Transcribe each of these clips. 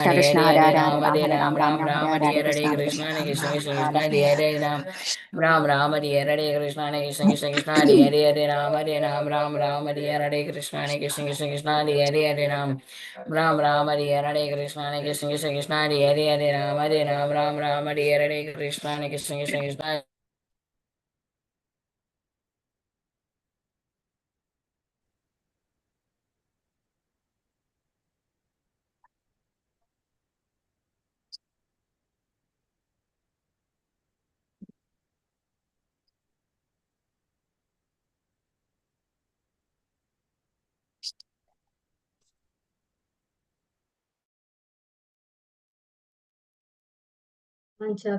Krishna Hare Hare Ram, Hare Hare Ram Ram, Ram Ram Ram Ram, Hare Hare Hare Hare Krishna Krishna, Krishna Krishna Hare Krishna, Hare Hare Ram, Ram Ram, Hare Hare Krishna, Krishna Krishna, Hare Ram, Hare Ram, Ram Ram, Hare Hare Krishna, Krishna Krishna, Hare Ram, Ram Ram, Hare Hare Krishna, Krishna Krishna, Hare Ram, Hare Ram, Ram Ram, Hare Hare Krishna, Krishna Krishna.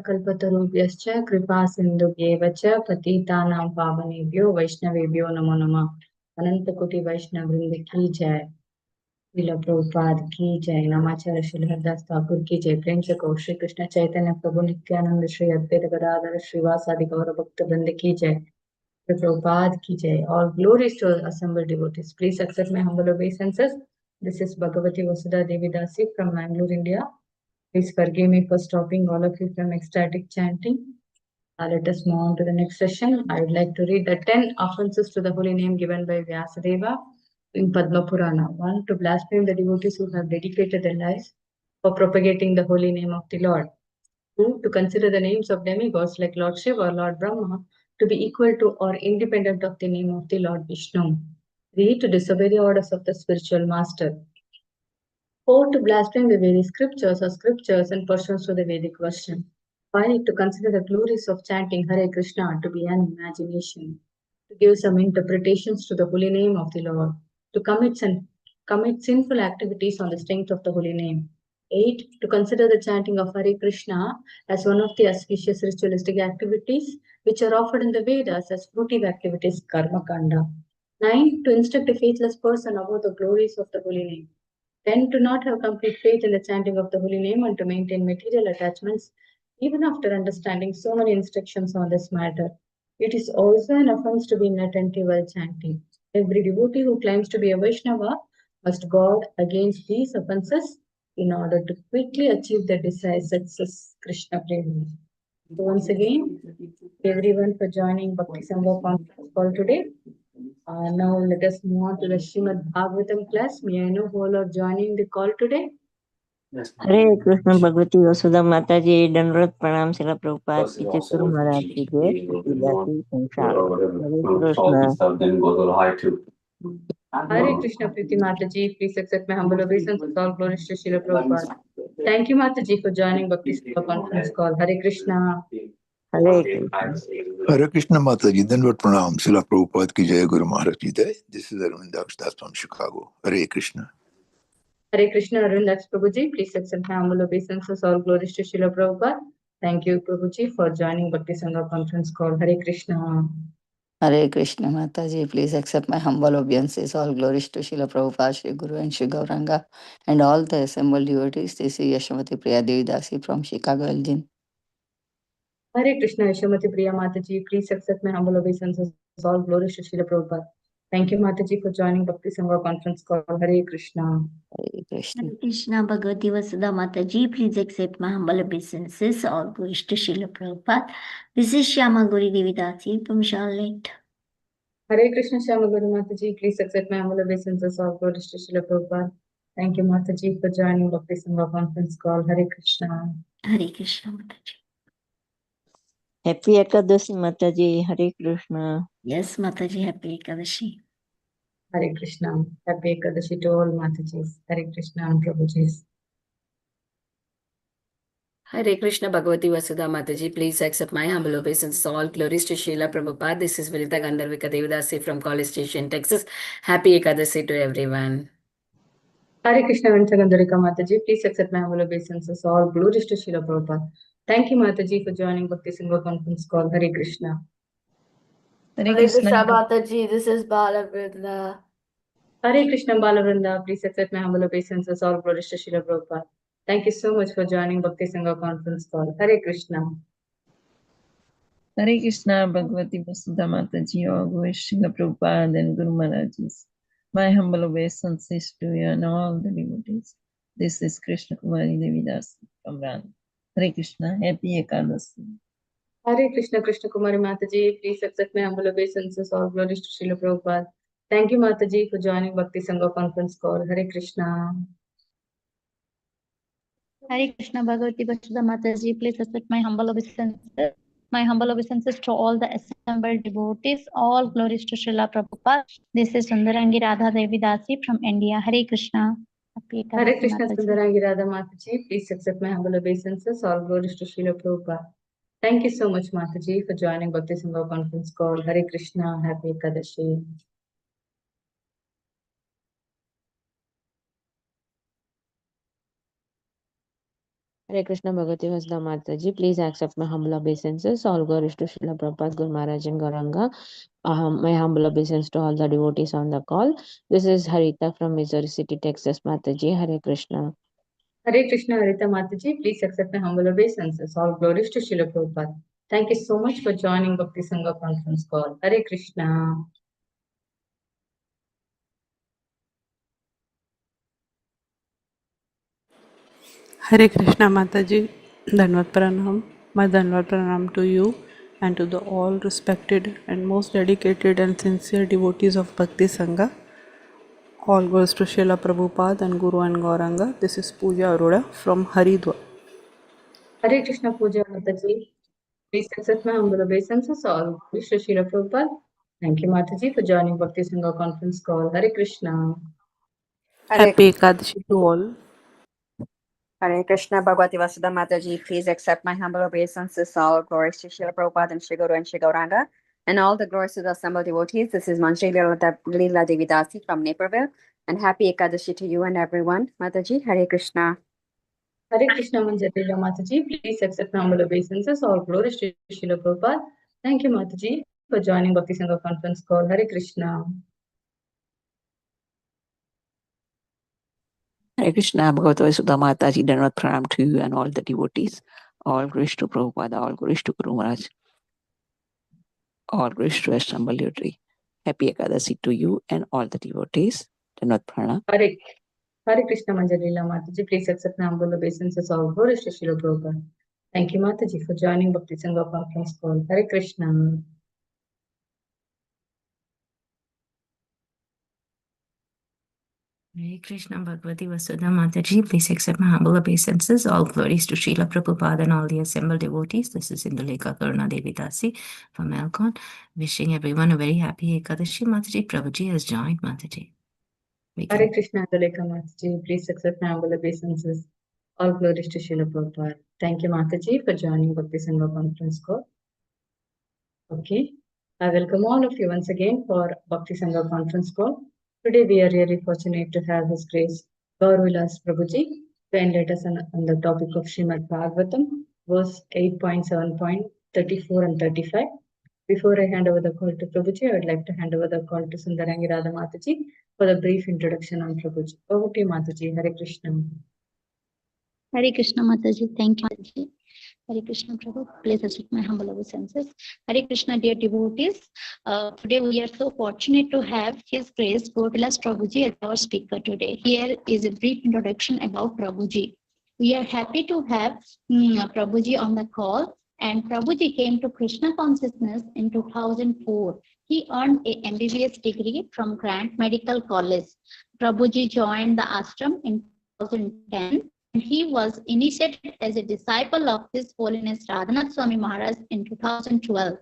कल्पतरुभ्यश्च कृपा सिन्धुभ्येव च पतितानां पावनेभ्यो वैष्णवेभ्यो नमो नमः। अनंत कोटि वैष्णव वृंद की जय। श्रील प्रभुपाद की जय। नमाचार्य श्री हरदास ठाकुर की जय। प्रेम से कहो श्री कृष्ण चैतन्य प्रभु नित्यानंद श्री अद्वैत गदाधर श्रीवासादि गौर भक्त वृंद की जय। श्री प्रभुपाद की जय। All glories to assembled devotees. Please accept my humble obeisances. This is Bhagavati Vasudha Devi Dasi from Mangalore, India. Please forgive me for stopping all of you from ecstatic chanting. Let us move on to the next session. I would like to read the 10 offenses to the holy name given by Vyasadeva in Padma Purana. 1. To blaspheme the devotees who have dedicated their lives for propagating the holy name of the Lord. 2. To consider the names of demigods like Lord Shiva or Lord Brahma to be equal to or independent of the name of the Lord Vishnu. 3. To disobey the orders of the spiritual master. 4. To blaspheme the Vedic scriptures or scriptures in pursuance to the Vedic version. 5. To consider the glories of chanting Hare Krishna to be an imagination. To give some interpretations to the holy name of the Lord. To commit sinful activities on the strength of the holy name. 8. To consider the chanting of Hare Krishna as one of the auspicious ritualistic activities which are offered in the Vedas as fruitive activities, Karma Kanda. 9. To instruct a faithless person about the glories of the holy name. 10. To not have complete faith in the chanting of the holy name and to maintain material attachments even after understanding so many instructions on this matter. It is also an offense to be inattentive while chanting. Every devotee who claims to be a Vaishnava must guard against these offenses in order to quickly achieve the desired success. Krishna Prema. So once again, everyone for joining Bhakti Sangha conference call today. Now let us move on to the Srimad Bhagavatam class. May I know who all are joining the call today? हरे कृष्ण भगवती वसुधा माता जी दंडवत प्रणाम शिला प्रभुपाद की जय गुरु महाराज की जय तुलसी संसार हरे Krishna Hare Krishna Priti Mataji, please accept my humble obeisance with all glories to Srila Prabhupada. Thank you Mataji for joining Bhakti Sangha conference call. Hare Krishna. Hare Krishna Mataji, Dandavat Pranam, Srila Prabhupada ki Jai, Guru Maharaj ki Jai. This is Arvind Daksdas from Chicago. Hare Krishna. Hare Krishna Arvindax Prabhuji, please accept my humble obeisances. All glories to Srila Prabhupada. Thank you Prabhuji for joining Bhakti Sangha conference call. Hare Krishna. Hare Krishna Mataji, please accept my humble obeisances. All glories to Srila Prabhupada, Shri Guru and Shri Gauranga and all the assembled devotees. This is Yashamati Priya Devi Dasi from Chicago, Illinois. Hare Krishna Yashamati Priya Mataji, please accept my humble obeisances. All glories to Srila Prabhupada. Thank you Mataji for joining Bhakti Sangha conference call. Hare Krishna. Hare Krishna. Hare Krishna Bhagavati Vasudha Mataji, please accept my humble obeisances. All glories to Srila Prabhupada. This is Shyama Gauri Devi Dasi from Charlotte. Hare Krishna Shyama Guru Mataji, please accept my humble obeisances. All glories to Srila Prabhupada. Thank you Mataji for joining Bhakti Sangha conference call. Hare Krishna. Hare Krishna Mataji. Happy Ekadashi माता जी हरे Krishna Yes Mataji, happy Ekadashi. Hare Krishna. Happy Ekadashi to all Matajis. Hare Krishna and Prabhujis. Hare Krishna Bhagavati Vasudha Mataji, please accept my humble obeisances. All glories to Srila Prabhupada. This is Vilita Gandharvika Devidasi from College Station, Texas. Happy Ekadasi to everyone. Hare Krishna Vantagandharika Mataji, please accept my humble obeisances. All glories to Srila Prabhupada. Thank you Mataji for joining Bhakti Sangha conference call. Hare Krishna. Hare Krishna Mataji, this is Balavridna. Hare Krishna Balavrinda, please accept my humble obeisances. All glories to Srila Prabhupada. Thank you so much for joining Bhakti Sangha conference call. Hare Krishna. Hare Krishna Bhagavati Vasudha Mataji, all glories to Srila Prabhupada and Guru Maharaj. My humble obeisances to you and all the devotees. This is Krishna Kumari Devidas from Ran. Hare Krishna, happy Ekadasi. Hare Krishna, Krishna Kumari Mataji, please accept my humble obeisances. All glories to Srila Prabhupada. Thank you, Mataji, for joining Bhakti Sangha conference call. Hare Krishna. Hare Krishna Bhagavati Vasudha Mataji, please accept my humble obeisances. My humble obeisances to all the assembled devotees. All glories to Srila Prabhupada. This is Sundarangi Radha Devi Dasi from India. Hare Krishna. Happy Hare Ekadasi Krishna, Mataji. Sundarangi Radha Mataji, please accept my humble obeisances. All glories to Srila Prabhupada. Thank you so much, Mataji, for joining Bhakti Sangha conference call. Hare Krishna, happy Ekadashi. Hare Krishna Bhagavati Vasudha Mataji, please accept my humble obeisances. All glories to Srila Prabhupada, Guru Maharaj and Gauranga. My humble obeisance to all the devotees on the call. This is Harita from Missouri City, Texas. Mataji, Hare Krishna. Hare Krishna, Harita Mataji, please accept my humble obeisances. All glories to Srila Prabhupada. Thank you so much for joining Bhakti Sangha conference call. Hare Krishna. Hare Krishna Mataji, Dhanvat Pranam. My Dhanvat Pranam to you and to the all respected and most dedicated and sincere devotees of Bhakti Sangha. All goes to Srila Prabhupada and Guru and Gauranga. This is Pooja Arora from Haridwar. Hare Krishna Pooja Mataji, please accept my humble obeisances. All glories to Srila Prabhupada. Thank you, Mataji, for joining Bhakti Sangha conference call. Hare Krishna. Happy Ekadashi to all. Hare Krishna Bhagavati Vasudha Mataji, please accept my humble obeisances. All glories to Srila Prabhupada and Shri Guru and Shri Gauranga, and all the glories to the assembled devotees. This is Manjri Leela Devi Dasi from Naperville, and happy Ekadashi to you and everyone. Mataji, Hare Krishna. Hare Krishna Manjari Mataji, please accept my humble obeisances. All glories to Srila Prabhupada. Thank you, Mataji, for joining Bhakti Sangha conference call. Hare Krishna. Hare Krishna, Bhagavata Vasudha Mataji, Dhanvat Pranam to you and all the devotees. All glories to Prabhupada, all glories to Guru Maharaj, all glories to Assembled Devotee. Happy Ekadasi to you and all the devotees. Dhanvat Pranam. Hare Krishna Manjari Mataji, please accept my humble obeisances. All glories to Srila Prabhupada. Thank you, Mataji, for joining Bhakti Sangha conference call. Hare Krishna. Hare Krishna Bhagavati Vasudha Mataji, please accept my humble obeisances. All glories to Srila Prabhupada and all the assembled devotees. This is Indulekha Karuna Devi Dasi from Elcon. Wishing everyone a very happy Ekadashi. Mataji, Prabhuji has joined. Mataji. Hare Krishna Indulekha Mataji, please accept my humble obeisances. All glories to Srila Prabhupada. Thank you, Mataji, for joining Bhakti Sangha conference call. Okay, I welcome all of you once again for Bhakti Sangha conference call. Today we are really fortunate to have His Grace Gaur Vilas Prabhuji to enlighten us on the topic of Srimad Bhagavatam, verse 8.7.34 and 35. Before I hand over the call to Prabhuji, I would like to hand over the call to Sundarangi Radha Mataji for the brief introduction on Prabhuji. Over to you, Mataji. Hare Krishna. Hare Krishna Mataji, thank you Mataji. Hare Krishna Prabhu, please accept my humble obeisances. Hare Krishna, dear devotees. Today we are so fortunate to have His Grace Gaur Vilas Prabhuji as our speaker today. Here is a brief introduction about Prabhuji. We are happy to have Prabhuji on the call, and Prabhuji came to Krishna consciousness in 2004. He earned a MBBS degree from Grant Medical College. Prabhuji joined the ashram in 2010. And he was initiated as a disciple of His Holiness Radhanath Swami Maharaj in 2012.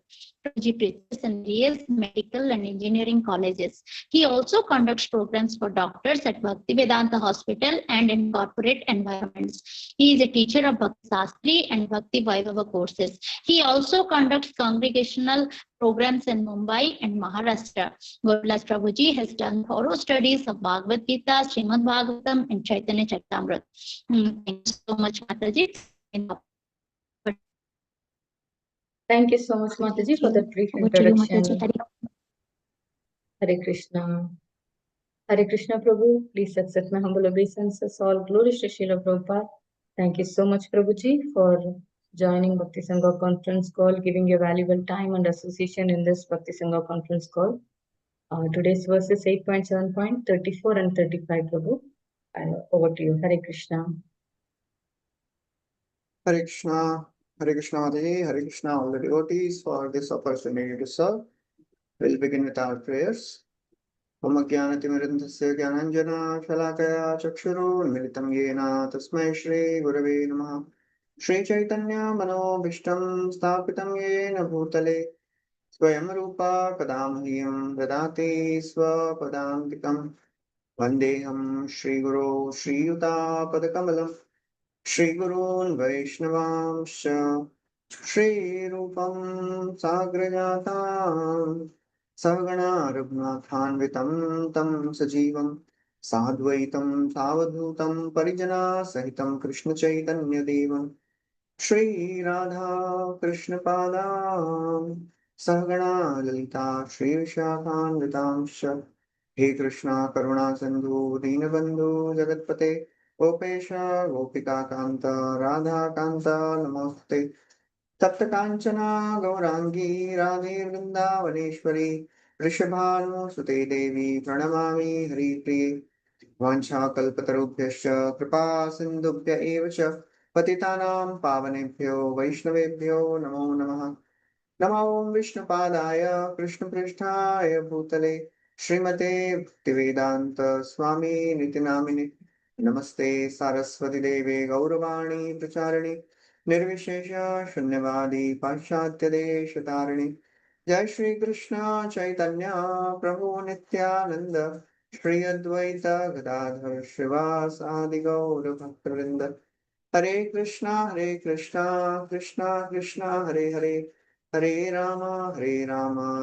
Prabhuji preaches in various medical and engineering colleges. He also conducts programs for doctors at Bhaktivedanta Hospital and in corporate environments. He is a teacher of Bhakti Sastri and Bhakti Vaibhava courses. He also conducts congregational programs in Mumbai and Maharashtra. Gaur Vilas Prabhuji has done thorough studies of Bhagavad Gita, Srimad Bhagavatam, and Chaitanya Charitamrita. Thank you so much, Mataji. Thank you so much, Mataji, for that brief introduction. Hare Krishna. Hare Krishna Prabhu, please accept my humble obeisances. All glories to Srila Prabhupada. Thank you so much, Prabhuji, for joining Bhakti Sangha conference call, giving your valuable time and association in this Bhakti Sangha conference call. Today's verses 8.7.34 and 35, Prabhu. Over to you. Hare Krishna. Hare Krishna, Mataji, Hare Krishna, all the devotees for this opportunity to serve. We'll begin with our prayers. Om Jnanatimirandhasya Jnananjana Shalakaya Chakshurunmilitam Yena Tasmai Shri Gurave Namaha. Shri Chaitanya Manobhishtam Sthapitam Yena Bhutale Swayam Rupa Kadamahiyam Dadati Swapadantikam Vandeham Shri Guru Shri Yuta Padakamalam Shri Gurun Vaishnavamsha Shri Rupam Sagrajatam Sagana Raghunathanvitam Tam Sajivam Sadvaitam Savadhutam Parijana Sahitam Krishna Chaitanya Devam Shri Radha Krishna Padam Sagana Lalita Shri Vishakhanvitamsha He Krishna Karuna Sandhu Dinabandhu Jagatpate Gopesha Gopika Kanta Radha Kanta Namaste Tapta Kanchana Gaurangi Radhe Vrindavaneshwari Rishabhanu Sute Devi Pranamami Hari Priye Vanchakalpatarubhyascha Kripa Sindhubhya eva cha Patitanam Pavanebhyo Vaishnavebhyo Namo Namaha Namo Om Vishnupadaya Krishna Pristhaya Bhutale Srimate Bhaktivedanta Swami Nitinamini Namaste Saraswati Deve Gauravani Pracharani Nirvishesha Shunyavadi Paschatya Deshatarani Jai Shri Krishna Chaitanya Prabhu Nityananda Shri Advaita Gadadhar Shrivas Adi Gaura Bhaktivinoda Hare Krishna Krishna Krishna Hare Hare Hare Rama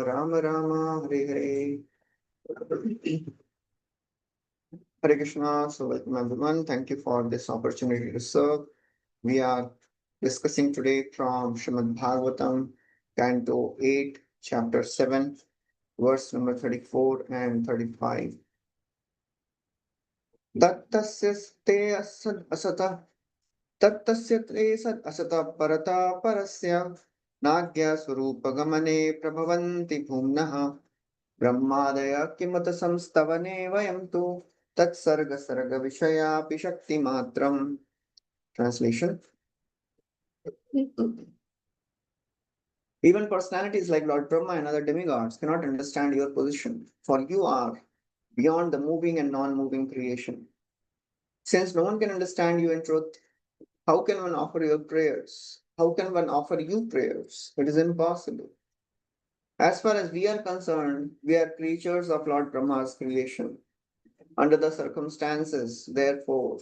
Rama Rama Hare Hare Hare Krishna. So welcome everyone. Thank you for this opportunity to serve. We are discussing today from Srimad Bhagavatam, Canto 8, Chapter 7, verse number 34 and 35. Tattasya te asata Tattasya te sat asata parata parasya Nagya swarupagamane prabhavanti bhumnaha Brahmadaya kimata samstavane vayam tu Tatsarga sarga vishayapi shakti matram. Translation. Even personalities like Lord Brahma and other demigods cannot understand your position, for you are beyond the moving and non-moving creation. Since no one can understand you in truth, how can one offer your prayers? How can one offer you prayers? It is impossible. As far as we are concerned, we are creatures of Lord Brahma's creation. Under the circumstances, therefore,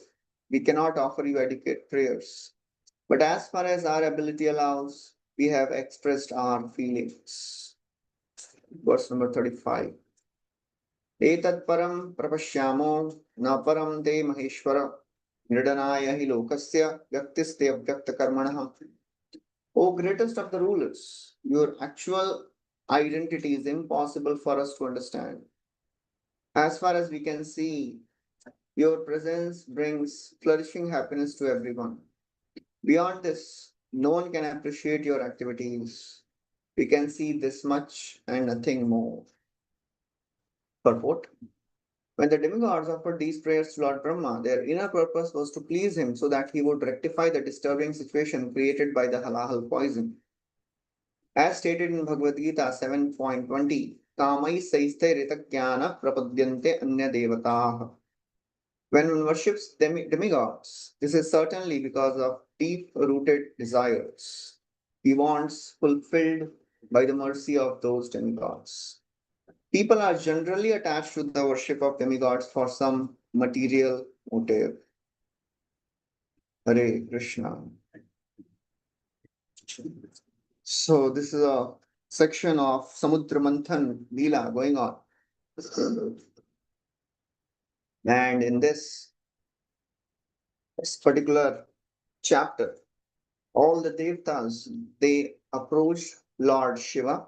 we cannot offer you adequate prayers. But as far as our ability allows, we have expressed our feelings. Verse number 35. Etat param prapashyamo na param te maheshwara nirdanaya hi lokasya yaktiste abhyakta karmanaha. O greatest of the rulers, your actual identity is impossible for us to understand. As far as we can see, your presence brings flourishing happiness to everyone. Beyond this, no one can appreciate your activities. We can see this much and nothing more. Purport. When the demigods offered these prayers to Lord Brahma, their inner purpose was to please him so that he would rectify the disturbing situation created by the halahal poison. As stated in Bhagavad Gita 7.20, Kamai saiste ritajnana prapadyante anya devatah. When one worships demigods, this is certainly because of deep-rooted desires. He wants fulfilled by the mercy of those demigods. People are generally attached to the worship of demigods for some material motive. Hare Krishna. So this is a section of Samudra Manthan Lila going on. And in this particular chapter, all the devtas, they approached Lord Shiva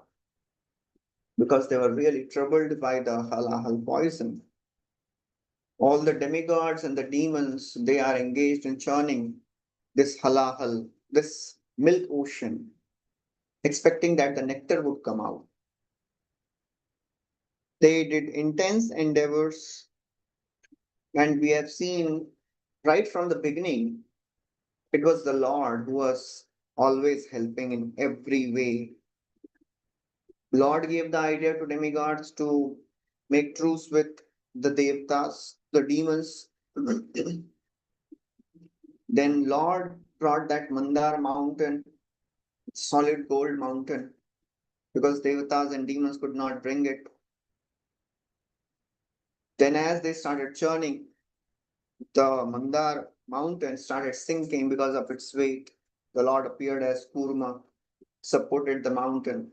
because they were really troubled by the halahal poison. All the demigods and the demons, they are engaged in churning this halahal, this milk ocean, expecting that the nectar would come out. They did intense endeavors And we have seen right from the beginning, it was the Lord who was always helping in every way. Lord gave the idea to demigods to make truce with the devtas, the demons. Then Lord brought that Mandar mountain, solid gold mountain, because devatas and demons could not bring it. Then as they started churning, the Mandar mountain started sinking because of its weight. The Lord appeared as Kurma, supported the mountain.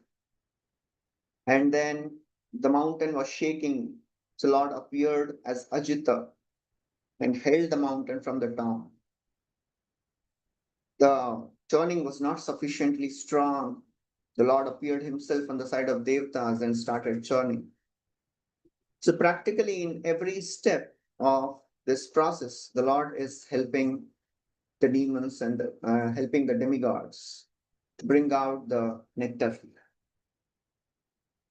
And then the mountain was shaking. So Lord appeared as Ajita and held the mountain from the top. The churning was not sufficiently strong. The Lord appeared himself on the side of Devtas and started churning. So practically in every step of this process, the Lord is helping the demons and helping the demigods to bring out the nectar.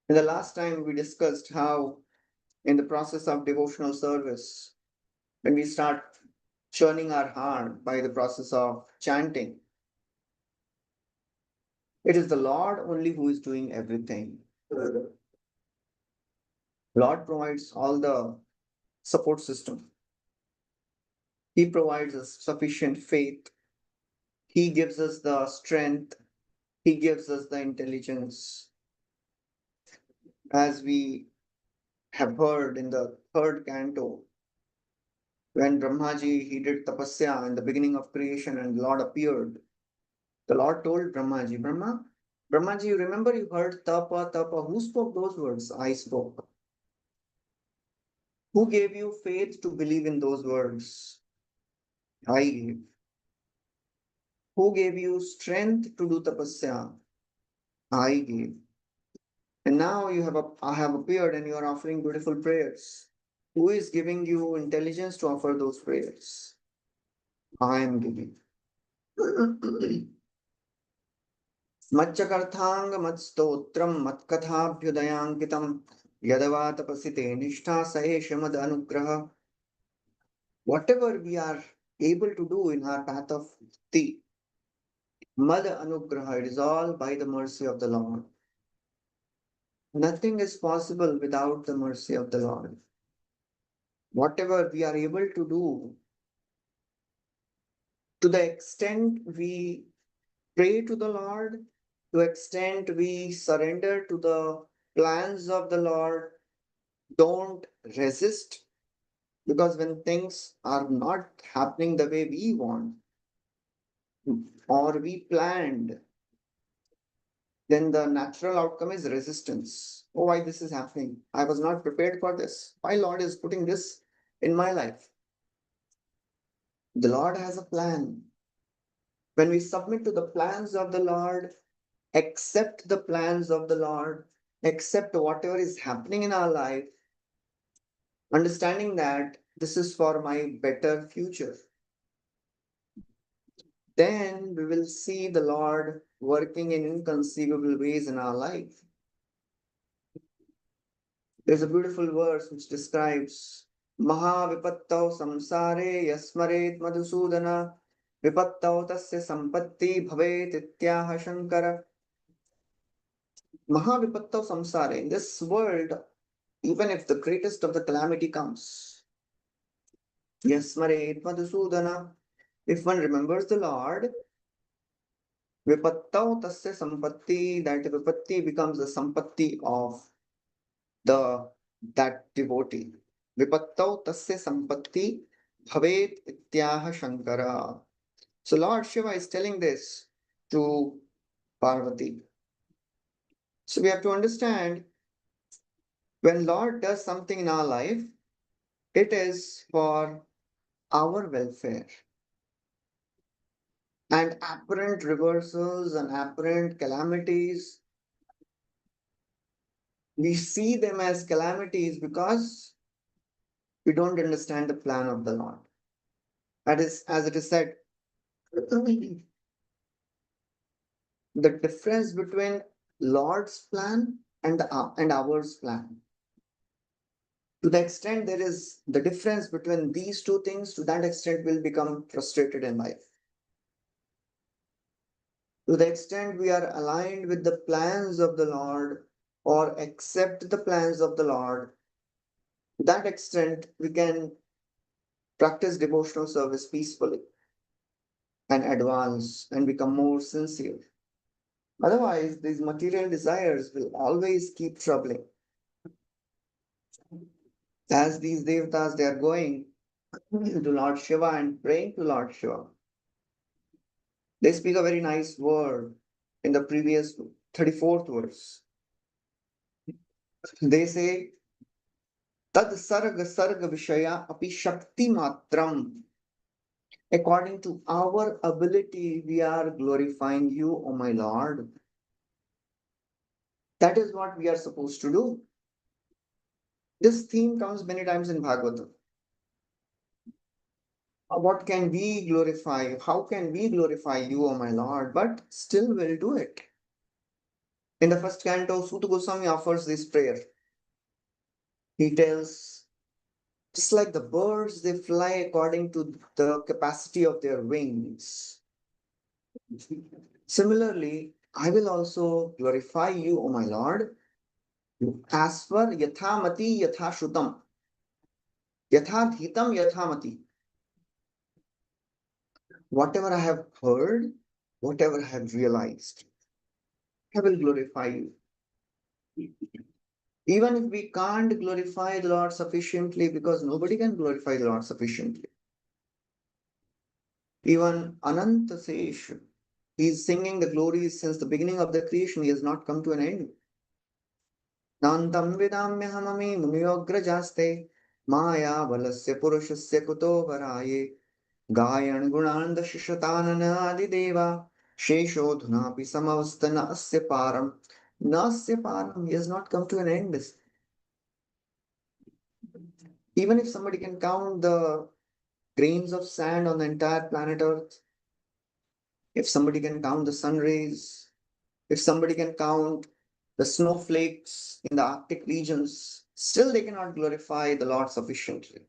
In the last time we discussed how in the process of devotional service, when we start churning our heart by the process of chanting, it is the Lord only who is doing everything. Lord provides all the support system. He provides us sufficient faith. He gives us the strength. He gives us the intelligence. As we have heard in the third canto, when Brahmaji, he did tapasya in the beginning of creation and Lord appeared, the Lord told Brahmaji, Brahmaji, you remember you heard tapa, tapa. Who spoke those words? I spoke. Who gave you faith to believe in those words? I gave. Who gave you strength to do tapasya? I gave. And now I have appeared and you are offering beautiful prayers. Who is giving you intelligence to offer those prayers? I am giving. Matchakarthang matstotram matkathabhyudayankitam yadava tapasite nishtha saheshamad anugraha. Whatever we are able to do in our path of bhakti, mad anugraha, it is all by the mercy of the Lord. Nothing is possible without the mercy of the Lord. Whatever we are able to do, to the extent we pray to the Lord, to the extent we surrender to the plans of the Lord, don't resist, because when things are not happening the way we want or we planned, then the natural outcome is resistance. Oh, why this is happening? I was not prepared for this. Why Lord is putting this in my life? The Lord has a plan. When we submit to the plans of the Lord, accept the plans of the Lord, accept whatever is happening in our life, understanding that this is for my better future, then we will see the Lord working in inconceivable ways in our life. There's a beautiful verse which describes Mahavipattau samsare yasmaret madhusudana vipattau tasya sampatti bhavet ityaha shankara. Mahavipattau samsare. In this world, even if the greatest of the calamity comes, yasmaret madhusudana, if one remembers the Lord, vipattau tasya sampatti, that vipatti becomes the sampatti of that devotee. Vipattau tasya sampatti bhavet ityaha shankara. So Lord Shiva is telling this to Parvati. So we have to understand, when Lord does something in our life, it is for our welfare. And apparent reversals and apparent calamities, we see them as calamities because we don't understand the plan of the Lord. That is, as it is said, the difference between Lord's plan and ours plan. To the extent there is the difference between these two things, to that extent we'll become frustrated in life. To the extent we are aligned with the plans of the Lord or accept the plans of the Lord, to that extent we can practice devotional service peacefully and advance and become more sincere. Otherwise, these material desires will always keep troubling. As these devatas, they are going to Lord Shiva and praying to Lord Shiva. They speak a very nice word in the previous 34th verse. They say, Tad sarga sarga vishaya api shakti matram. According to our ability, we are glorifying you, O my Lord. That is what we are supposed to do. This theme comes many times in Bhagavatam. What can we glorify? How can we glorify you, O my Lord? But still we'll do it. In the first canto, Suta Goswami offers this prayer. He tells, just like the birds, they fly according to the capacity of their wings. Similarly, I will also glorify you, O my Lord, as per yathamati yathashrutam. Yathadhitam yathamati. Whatever I have heard, whatever I have realized, I will glorify you. Even if we can't glorify the Lord sufficiently, because nobody can glorify the Lord sufficiently. Even Ananta Sesh, he is singing the glories since the beginning of the creation. He has not come to an end. Nantam vidamyahamami munyograjaste maya valasya purushasya kuto varaye gayan gunanda shishatanana adideva sheshodhunapi samavastana asya param. Nasya param, he has not come to an end. Even if somebody can count the grains of sand on the entire planet Earth, if somebody can count the sun rays, if somebody can count the snowflakes in the Arctic regions, still they cannot glorify the Lord sufficiently.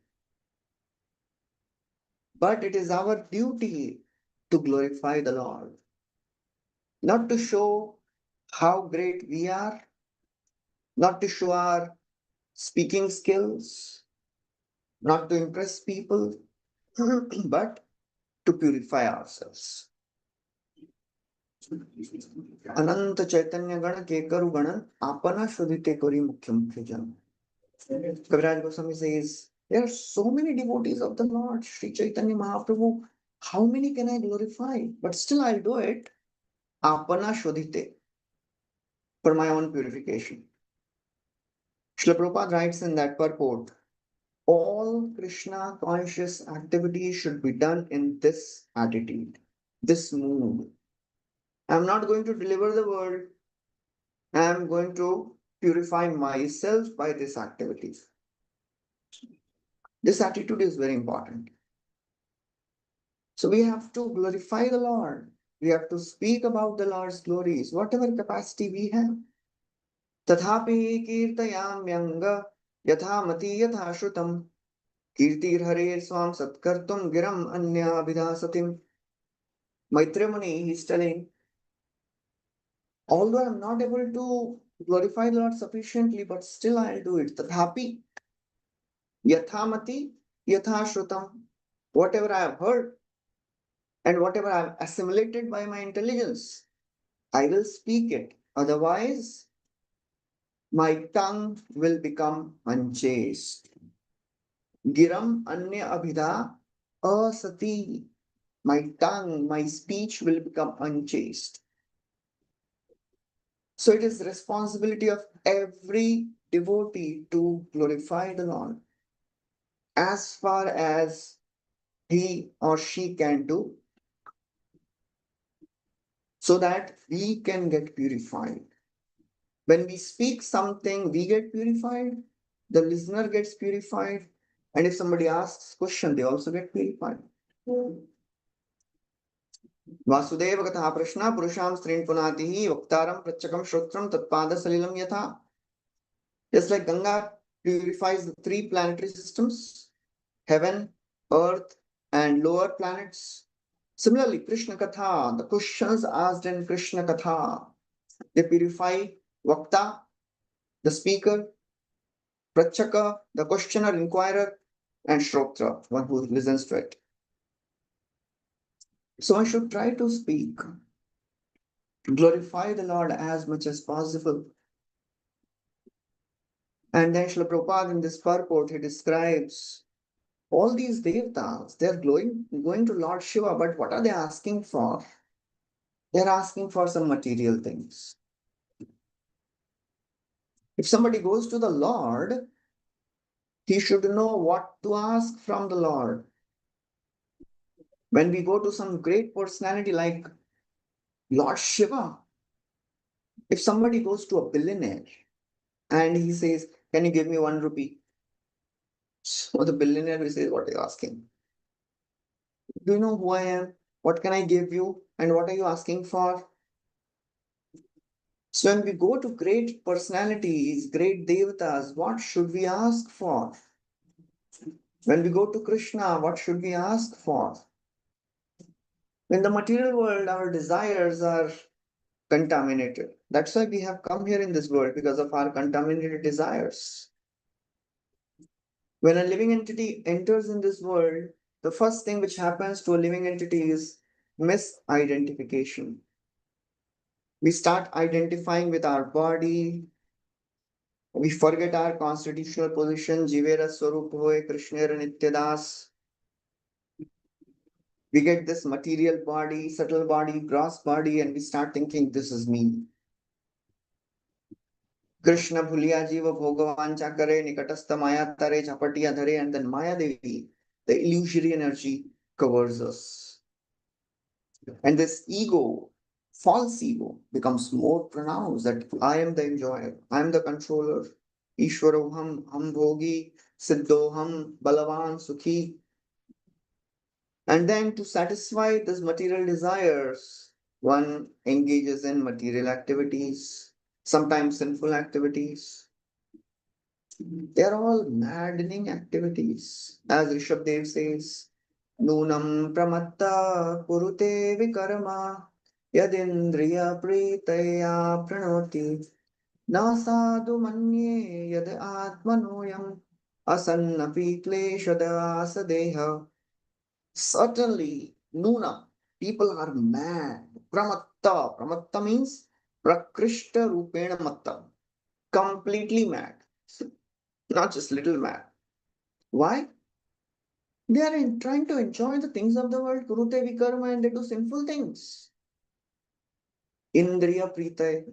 But it is our duty to glorify the Lord, not to show how great we are, not to show our speaking skills, not to impress people, but to purify ourselves. अनंत चैतन्य गण के करु गणन आपना शोधिते करी मुख्य मुख्य जन. Kaviraj Goswami says, there are so many devotees of the Lord, Sri Chaitanya Mahaprabhu. How many can I glorify? But still I'll do it. Apana shodhite, for my own purification. Srila Prabhupada writes in that purport, all Krishna conscious activities should be done in this attitude, this mood. I'm not going to deliver the world. I'm going to purify myself by this activity. This attitude is very important. So we have to glorify the Lord. We have to speak about the Lord's glories, whatever capacity we have. Tathapi kirtayamyanga yathamati yathashrutam kirtir hare swam satkartum giram anya abhidasatim. Maitreya Muni is telling, although I'm not able to glorify the Lord sufficiently, but still I'll do it. Tathapi yathamati yathashrutam. Whatever I have heard and whatever I have assimilated by my intelligence, I will speak it. Otherwise, my tongue will become unchaste. Giram anya abhida asati. My tongue, my speech will become unchaste. So it is the responsibility of every devotee to glorify the Lord as far as he or she can do, so that we can get purified. When we speak something, we get purified, the listener gets purified, and if somebody asks question, they also get purified. Vasudev कथा प्रश्न पुरुषाम स्त्रीन पुनाति वक्तारम प्रचकम श्रोत्रम तत्पाद सलिलम यथा. Just like Ganga purifies the 3 planetary systems, heaven, earth, and lower planets. Similarly, Krishna Katha, the questions asked in Krishna Katha, they purify Vakta, the speaker, Prachaka, the questioner, inquirer, and Shrotra, one who listens to it. So I should try to speak, glorify the Lord as much as possible. And then Srila Prabhupada in this purport, he describes all these devtas, they're going to Lord Shiva, but what are they asking for? They're asking for some material things. If somebody goes to the Lord, he should know what to ask from the Lord. When we go to some great personality like Lord Shiva, if somebody goes to a billionaire and he says, "Can you give me 1 rupee?" So the billionaire will say, "What are you asking? Do you know who I am? What can I give you? And what are you asking for?" So when we go to great personalities, great devatas, what should we ask for? When we go to Krishna, what should we ask for? In the material world, our desires are contaminated. That's why we have come here in this world, because of our contaminated desires. When a living entity enters in this world, the first thing which happens to a living entity is misidentification. We start identifying with our body. We forget our constitutional position, Jivera Swarup Hoy Krishnera Nityadas. We get this material body, subtle body, gross body, and we start thinking, this is me. Krishna Bhuliya Jiva Bhogavancha Kare Nikatastha Maya Tare Chapatiya Dhare, and then Maya Devi, the illusory energy, covers us. And this ego, false ego, becomes more pronounced that I am the enjoyer, I am the controller. Ishwaroham, Ham Bhogi, Siddhoham, Balavan, Sukhi. And then to satisfy these material desires, one engages in material activities, sometimes sinful activities. They are all maddening activities. As Rishabdev says, Nunam pramatta kurute vikarma yadindriya pritaya pranoti na sadhu manye yad atmanoyam asannapi kleshada asadeha. Certainly, Nuna, people are mad. Pramatta. Pramatta means Prakrishta Rupena Matta. Completely mad. Not just little mad. Why? They are trying to enjoy the things of the world, Kurute Vikarma, and they do sinful things. Indriya Pritay,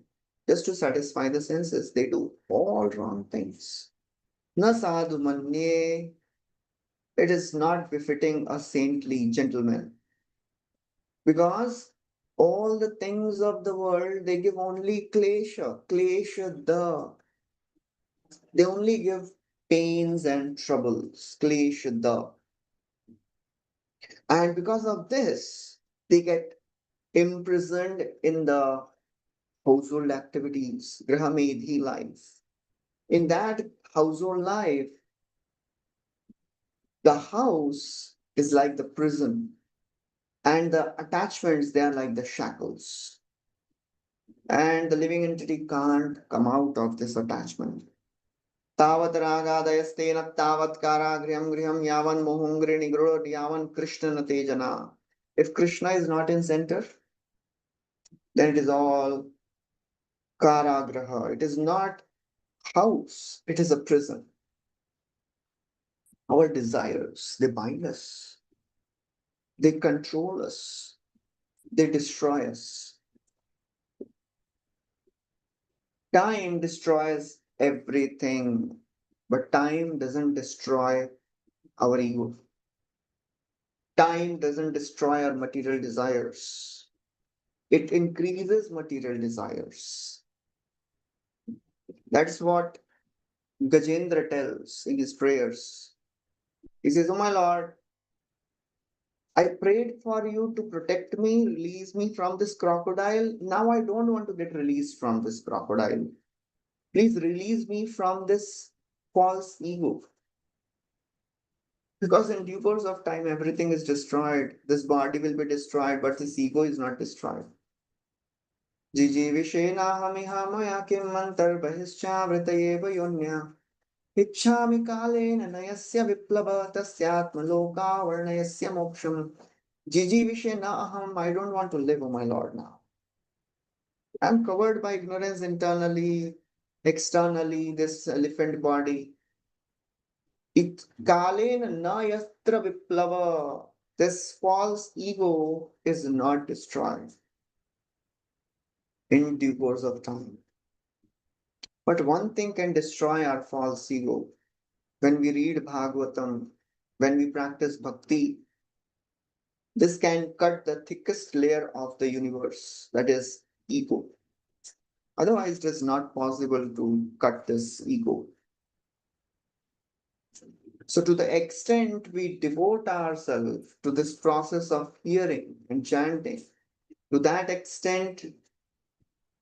just to satisfy the senses, they do all wrong things. Na sadhu manye, it is not befitting a saintly gentleman. Because all the things of the world, they give only klesha, kleshada. They only give pains and troubles, kleshada. And because of this, they get imprisoned in the household activities, grahamedhi life. In that household life, the house is like the prison, and the attachments, they are like the shackles. And the living entity can't come out of this attachment. Tavat ragadayastena tavat karagriham griham yavan mohungri nigrod yavan Krishna natejana. If Krishna is not in center, then it is all karagraha. It is not house, it is a prison. Our desires, they bind us, they control us, they destroy us. Time destroys everything, but time doesn't destroy our ego. Time doesn't destroy our material desires. It increases material desires. That's what Gajendra tells in his prayers. He says, "Oh my Lord, I prayed for you to protect me, release me from this crocodile. Now I don't want to get released from this crocodile. Please release me from this false ego. Because in due course of time, everything is destroyed. This body will be destroyed, but this ego is not destroyed. Jijivishena kim mantar bahischavritayeva yonya. Ichhami kalena nayasya viplava tasyatma loka varnayasya moksham. Jijivishena aham, I don't want to live, O my Lord, now. I'm covered by ignorance internally, externally, this elephant body. It kalena nayastra viplava. This false ego is not destroyed in due course of time. But one thing can destroy our false ego. When we read Bhagavatam, when we practice bhakti, this can cut the thickest layer of the universe, that is ego. Otherwise, it is not possible to cut this ego. So, to the extent we devote ourselves to this process of hearing and chanting, to that extent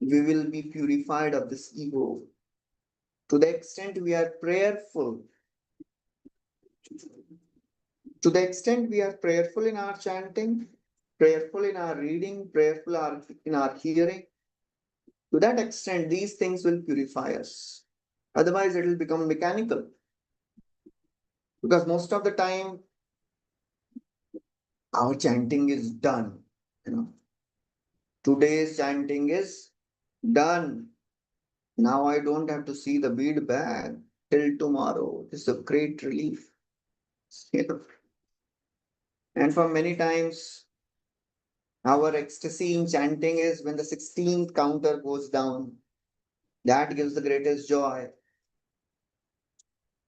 we will be purified of this ego. To the extent we are prayerful, to the extent we are prayerful in our chanting, prayerful in our reading, prayerful in our hearing, to that extent these things will purify us. Otherwise, it will become mechanical. Because most of the time, our chanting is done. Today's chanting is done. Now I don't have to see the bead bag till tomorrow. It's a great relief. And for many times, our ecstasy in chanting is when the 16th counter goes down. That gives the greatest joy.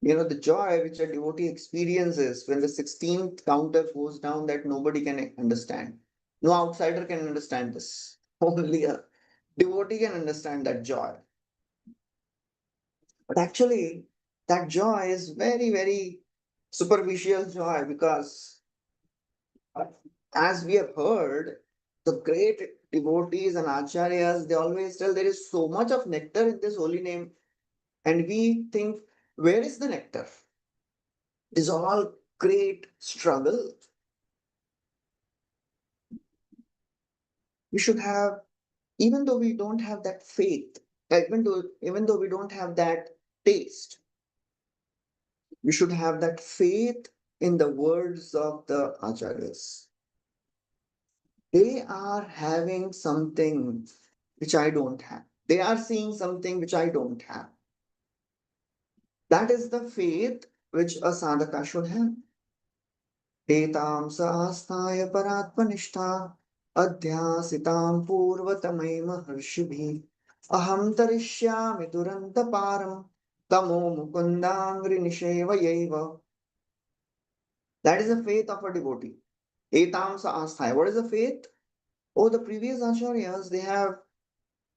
The joy which a devotee experiences when the 16th counter goes down, that nobody can understand. No outsider can understand this. Only a devotee can understand that joy. But actually, that joy is very, very superficial joy, because as we have heard, the great devotees and acharyas, they always tell there is so much of nectar in this holy name. And we think, where is the nectar? It is all great struggle. We should have, even though we don't have that faith, even though we don't have that taste, we should have that faith in the words of the acharyas. They are having something which I don't have. They are seeing something which I don't have. That is the faith which a sadhaka should have. Etam sahastaya paratmanishta adhyasitam purvatamai maharshibhi aham tarishyami duranta param tamo mukundangri nishevayeva. That is the faith of a devotee. Etam sahastaya. What is the faith? Oh, the previous acharyas, they have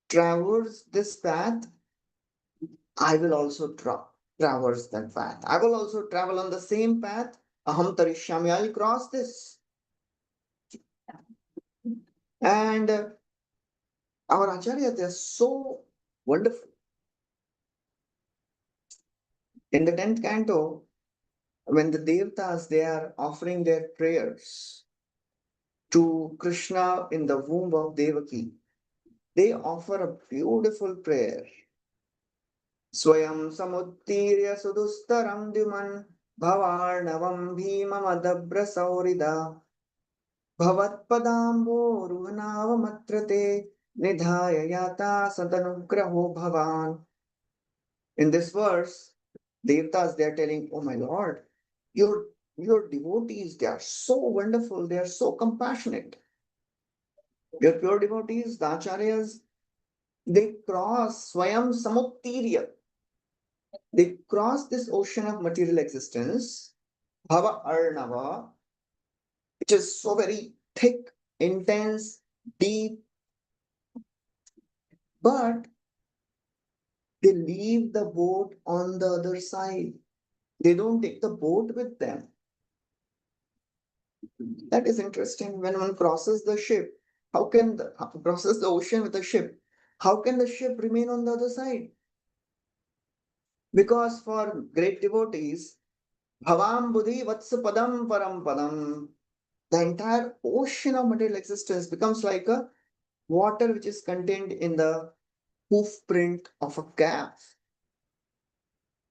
traversed this path. I will also traverse that path. I will also travel on the same path. Aham tarishyami. I'll cross this. And our acharyas, they are so wonderful. In the 10th canto, when the Devatas, they are offering their prayers to Krishna in the womb of Devaki, they offer a beautiful prayer. Swayam samuttirya sudustaram dyuman bhavarnavam bhimamadabrā saurida bhavatpadambo ruhanavamatrate nidhaya yata satanugraho bhavan. In this verse, Devatas, they are telling, oh my Lord, your devotees, they are so wonderful, they are so compassionate. Your pure devotees, the acharyas, they cross Swayam Samuttirya. They cross this ocean of material existence, Bhava Arnava, which is so very thick, intense, deep, but they leave the boat on the other side. They don't take the boat with them. That is interesting. When one crosses the ship, crosses the ocean with a ship, how can the ship remain on the other side? Because for great devotees, Bhavam Buddhi Vatsa Padam Param Padam, the entire ocean of material existence becomes like a water which is contained in the hoof print of a calf.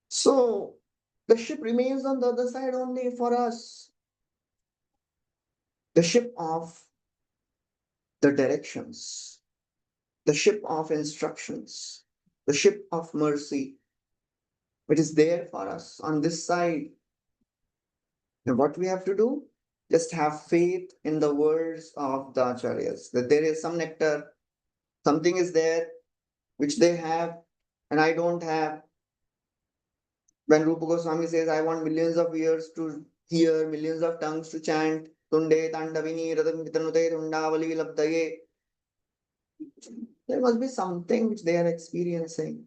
So the ship remains on the other side only for us. The ship of the directions, the ship of instructions, the ship of mercy, which is there for us on this side. And what we have to do? Just have faith in the words of the acharyas, that there is some nectar, something is there which they have and I don't have. When Rupa Goswami says, I want millions of ears to hear, millions of tongues to chant, Tunde Tandavini Radam Vitranute Tundavali Labdaye, there must be something which they are experiencing,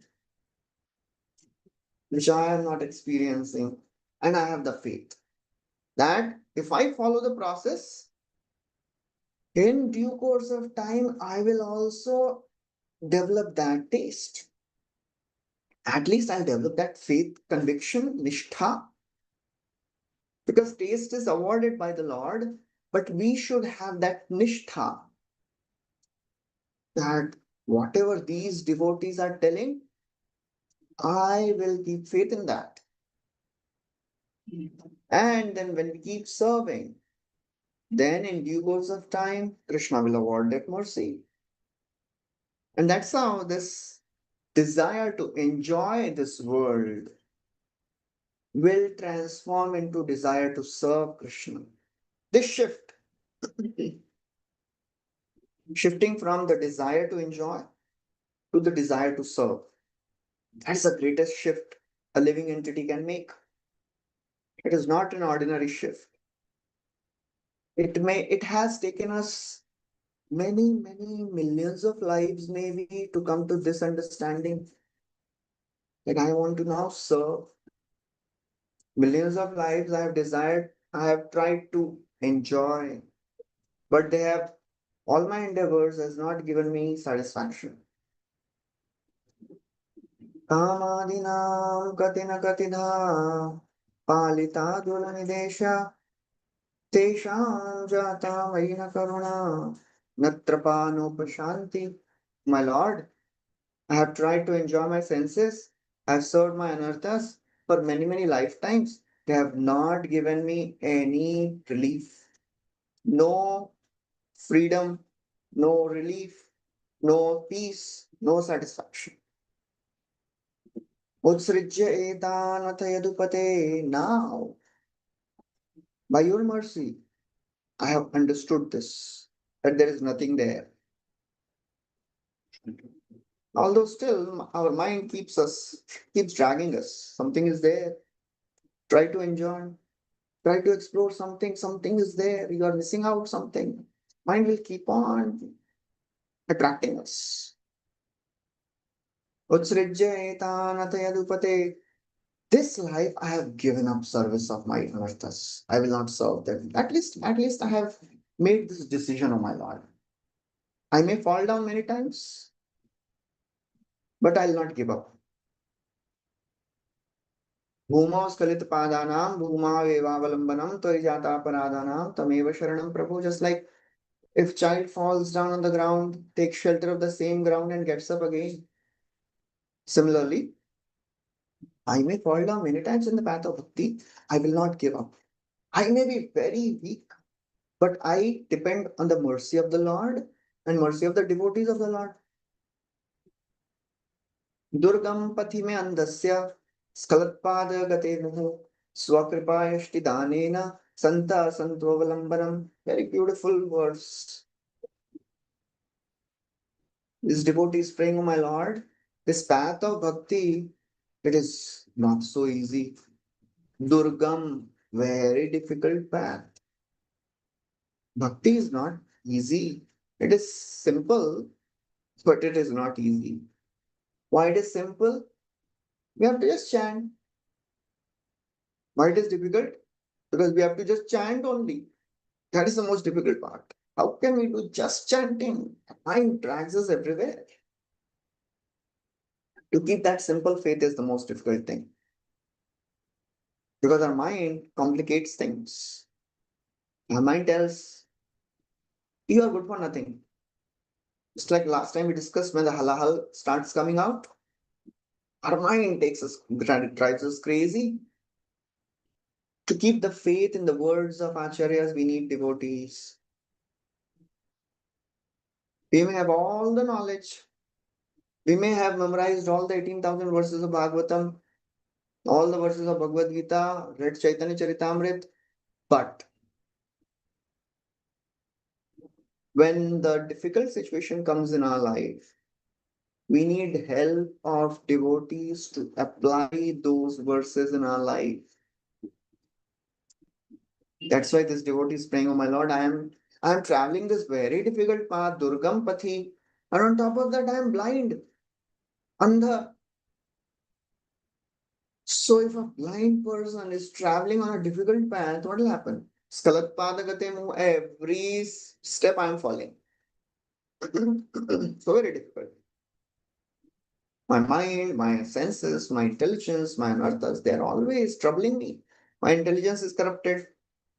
which I am not experiencing. And I have the faith that if I follow the process, in due course of time, I will also develop that taste. At least I'll develop that faith, conviction, nishtha. Because taste is awarded by the Lord, but we should have that nishtha, that whatever these devotees are telling, I will keep faith in that. And then when we keep serving, then in due course of time, Krishna will award that mercy. And that's how this desire to enjoy this world will transform into desire to serve Krishna. This shift, shifting from the desire to enjoy to the desire to serve, that's the greatest shift a living entity can make. It is not an ordinary shift. It has taken us many, many millions of lives maybe to come to this understanding that I want to now serve. Millions of lives I have desired, I have tried to enjoy, but they have, all my endeavors has not given me satisfaction. Kamadinam katina katidha palita dulanidesha tesham jata vaina karuna natrapanopashanti. My Lord, I have tried to enjoy my senses. I have served my anarthas for many, many lifetimes. They have not given me any relief. No freedom, no relief, no peace, no satisfaction. Utsrijya etan yadupate. Now, by your mercy, I have understood this, that there is nothing there. Although still our mind keeps dragging us. Something is there. Try to enjoy, try to explore something is there. You are missing out something. Mind will keep on attracting us. Utsrijya etan yadupate. This life I have given up service of my anarthas. I will not serve them. At least I have made this decision, O my Lord. I may fall down many times, but I'll not give up. Bhuma skalit padanam, bhuma vevavalambanam, torijata paradanam, tameva sharanam Prabhu. Just like if child falls down on the ground, takes shelter of the same ground and gets up again. Similarly, I may fall down many times in the path of bhakti. I will not give up. I may be very weak, but I depend on the mercy of the Lord and mercy of the devotees of the Lord. Durgam pathi me andasya skalatpada gate muhu swakripayashti danena santa santovalambanam. Very beautiful verse. This devotee is praying, oh my Lord, this path of bhakti, it is not so easy. Durgam, very difficult path. Bhakti is not easy. It is simple, but it is not easy. Why it is simple? We have to just chant. Why it is difficult? Because we have to just chant only. That is the most difficult part. How can we do just chanting? Mind drags us everywhere. To keep that simple faith is the most difficult thing. Because our mind complicates things. Our mind tells, you are good for nothing. Just like last time we discussed, when the halal starts coming out, our mind drives us crazy. To keep the faith in the words of acharyas, we need devotees. We may have all the knowledge. We may have memorized all the 18,000 verses of Bhagavatam, all the verses of Bhagavad Gita, read Chaitanya Charitamrit, but when the difficult situation comes in our life, we need help of devotees to apply those verses in our life. That's why this devotee is praying, oh my Lord, I am traveling this very difficult path, Durgam Pathi, and on top of that I am blind, Andha. So if a blind person is traveling on a difficult path, what will happen? Skalat padagate mu, every step I am falling. So very difficult. My mind, my senses, my intelligence, my anarthas, they are always troubling me. My intelligence is corrupted.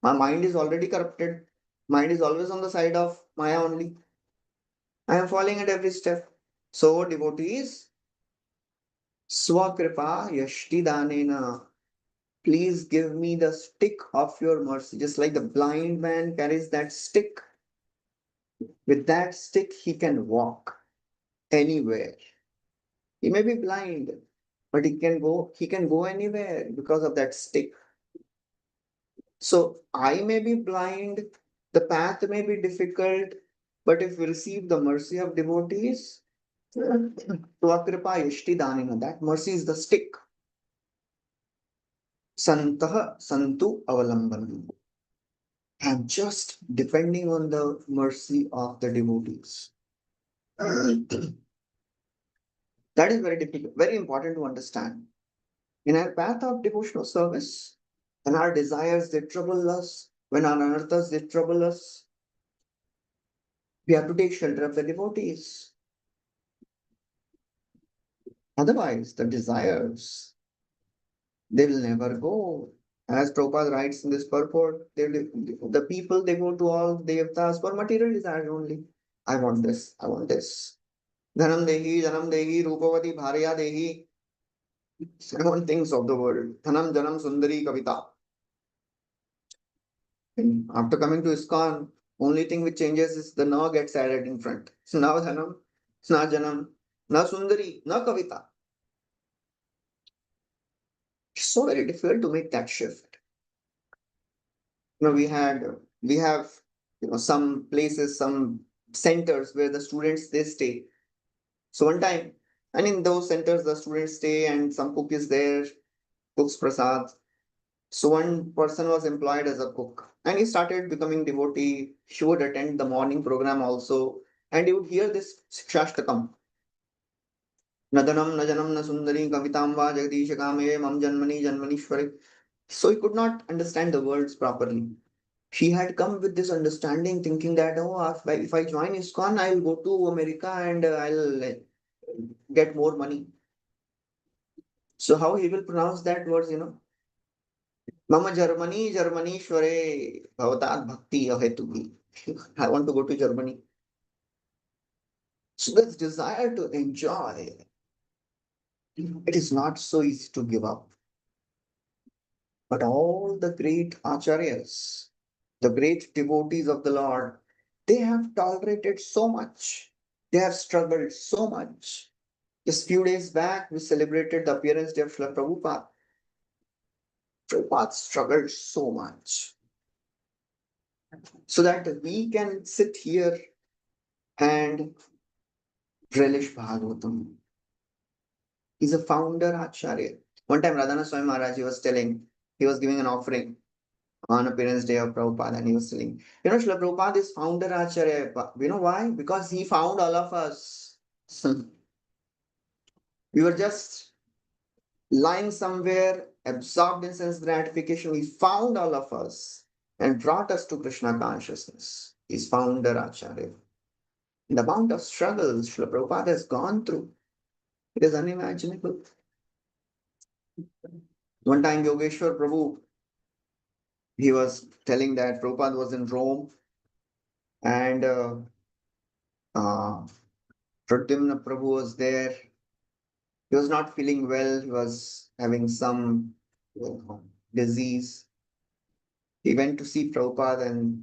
My mind is already corrupted. Mind is always on the side of Maya only. I am falling at every step. So, devotees, Swakripa Yashti Danena, please give me the stick of your mercy. Just like the blind man carries that stick. With that stick, he can walk anywhere. He may be blind, but he can go anywhere because of that stick. So I may be blind, the path may be difficult, but if we receive the mercy of devotees, that mercy is the stick. Santah Santu Avalambanam. I'm just depending on the mercy of the devotees. That is very difficult, very important to understand. In our path of devotional service, when our desires they trouble us, when our anarthas they trouble us, we have to take shelter of the devotees. Otherwise, the desires they will never go. As Prabhupada writes in this purport, the people they go to all devtas for material desires only. I want this, I want this. Dhanam dehi, rupavati, bharya dehi. 7 things of the world. Dhanam, janam, sundari, kavita. And after coming to ISKCON, only thing which changes is the na gets added in front. So now dhanam, na janam, na sundari, na kavita. It's so very difficult to make that shift. We have some places, some centers where the students they stay. So one time, and in those centers the students stay and some cook is there, cooks prasad. So one person was employed as a cook and he started becoming devotee. He would attend the morning program also and he would hear this Shashtakam. Nadanam, Najanam, Nasundari, Kavitamba, Jagadish Kame, Mam Janmani, Janmanishwari. So he could not understand the words properly. She had come with this understanding, thinking that, oh, if I join ISKCON, I'll go to America and I'll get more money. So how he will pronounce that words, Mama Germany, Germanishware, Bhavatat Bhakti Ahetugi. I want to go to Germany. So this desire to enjoy, it is not so easy to give up. But all the great acharyas, the great devotees of the Lord, they have tolerated so much. They have struggled so much. Just few days back, we celebrated the appearance day of Srila Prabhupada. Prabhupada struggled so much so that we can sit here and relish Bhagavatam. He's a founder Acharya. One time, Radhana Swami Maharaj he was giving an offering on appearance day of Prabhupada, and he was telling, Srila Prabhupada is founder Acharya. You know why? Because he found all of us. We were just lying somewhere, absorbed in sense gratification. He found all of us and brought us to Krishna consciousness. He's founder Acharya. The amount of struggles Srila Prabhupada has gone through, It is unimaginable. One time Yogeshwar Prabhu, he was telling that Prabhupada was in Rome and Pradyumna Prabhu was there. He was not feeling well. He was having some disease. He went to see Prabhupada and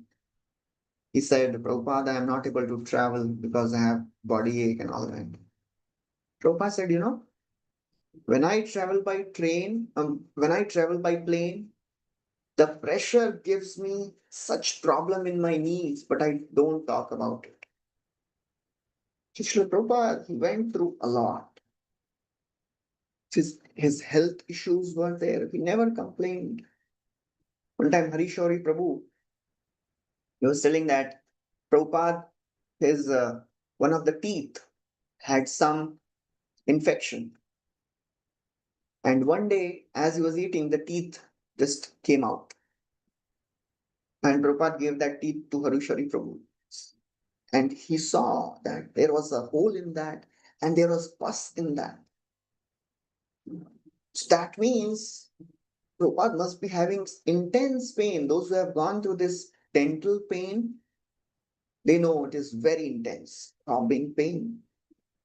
he said, Prabhupada, I am not able to travel because I have body ache and all that. Prabhupada said, when I travel by plane, the pressure gives me such problem in my knees, but I don't talk about it. Srila Prabhupada, he went through a lot. His health issues were there. He never complained. One time, Harishori Prabhu, he was telling that Prabhupada, his one of the teeth had some infection. And one day, as he was eating, the teeth just came out. And Prabhupada gave that teeth to Harishori Prabhu. And he saw that there was a hole in that and there was pus in that. So that means Prabhupada must be having intense pain. Those who have gone through this dental pain, they know it is very intense, throbbing pain.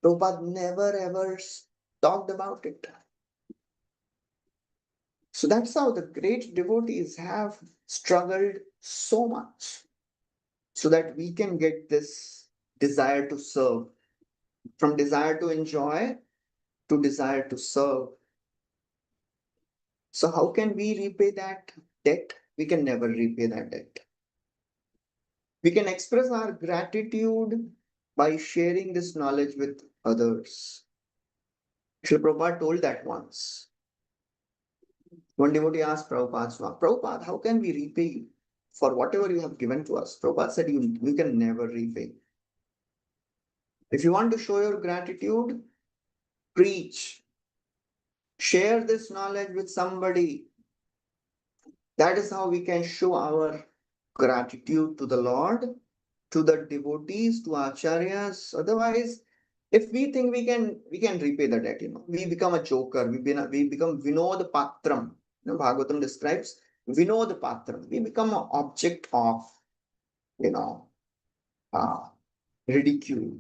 Prabhupada never ever talked about it. So that's how the great devotees have struggled so much so that we can get this desire to serve. From desire to enjoy to desire to serve. So how can we repay that debt? We can never repay that debt. We can express our gratitude by sharing this knowledge with others. Srila Prabhupada told that once. One devotee asked Prabhupada, Prabhupada, how can we repay you for whatever you have given to us? Prabhupada said, you can never repay. If you want to show your gratitude, preach. Share this knowledge with somebody. That is how we can show our gratitude to the Lord, to the devotees, to acharyas. Otherwise, if we think we can repay the debt, we become a joker. We become Vinod Patram. Bhagavatam describes Vinod Patram. We become an object of ridicule.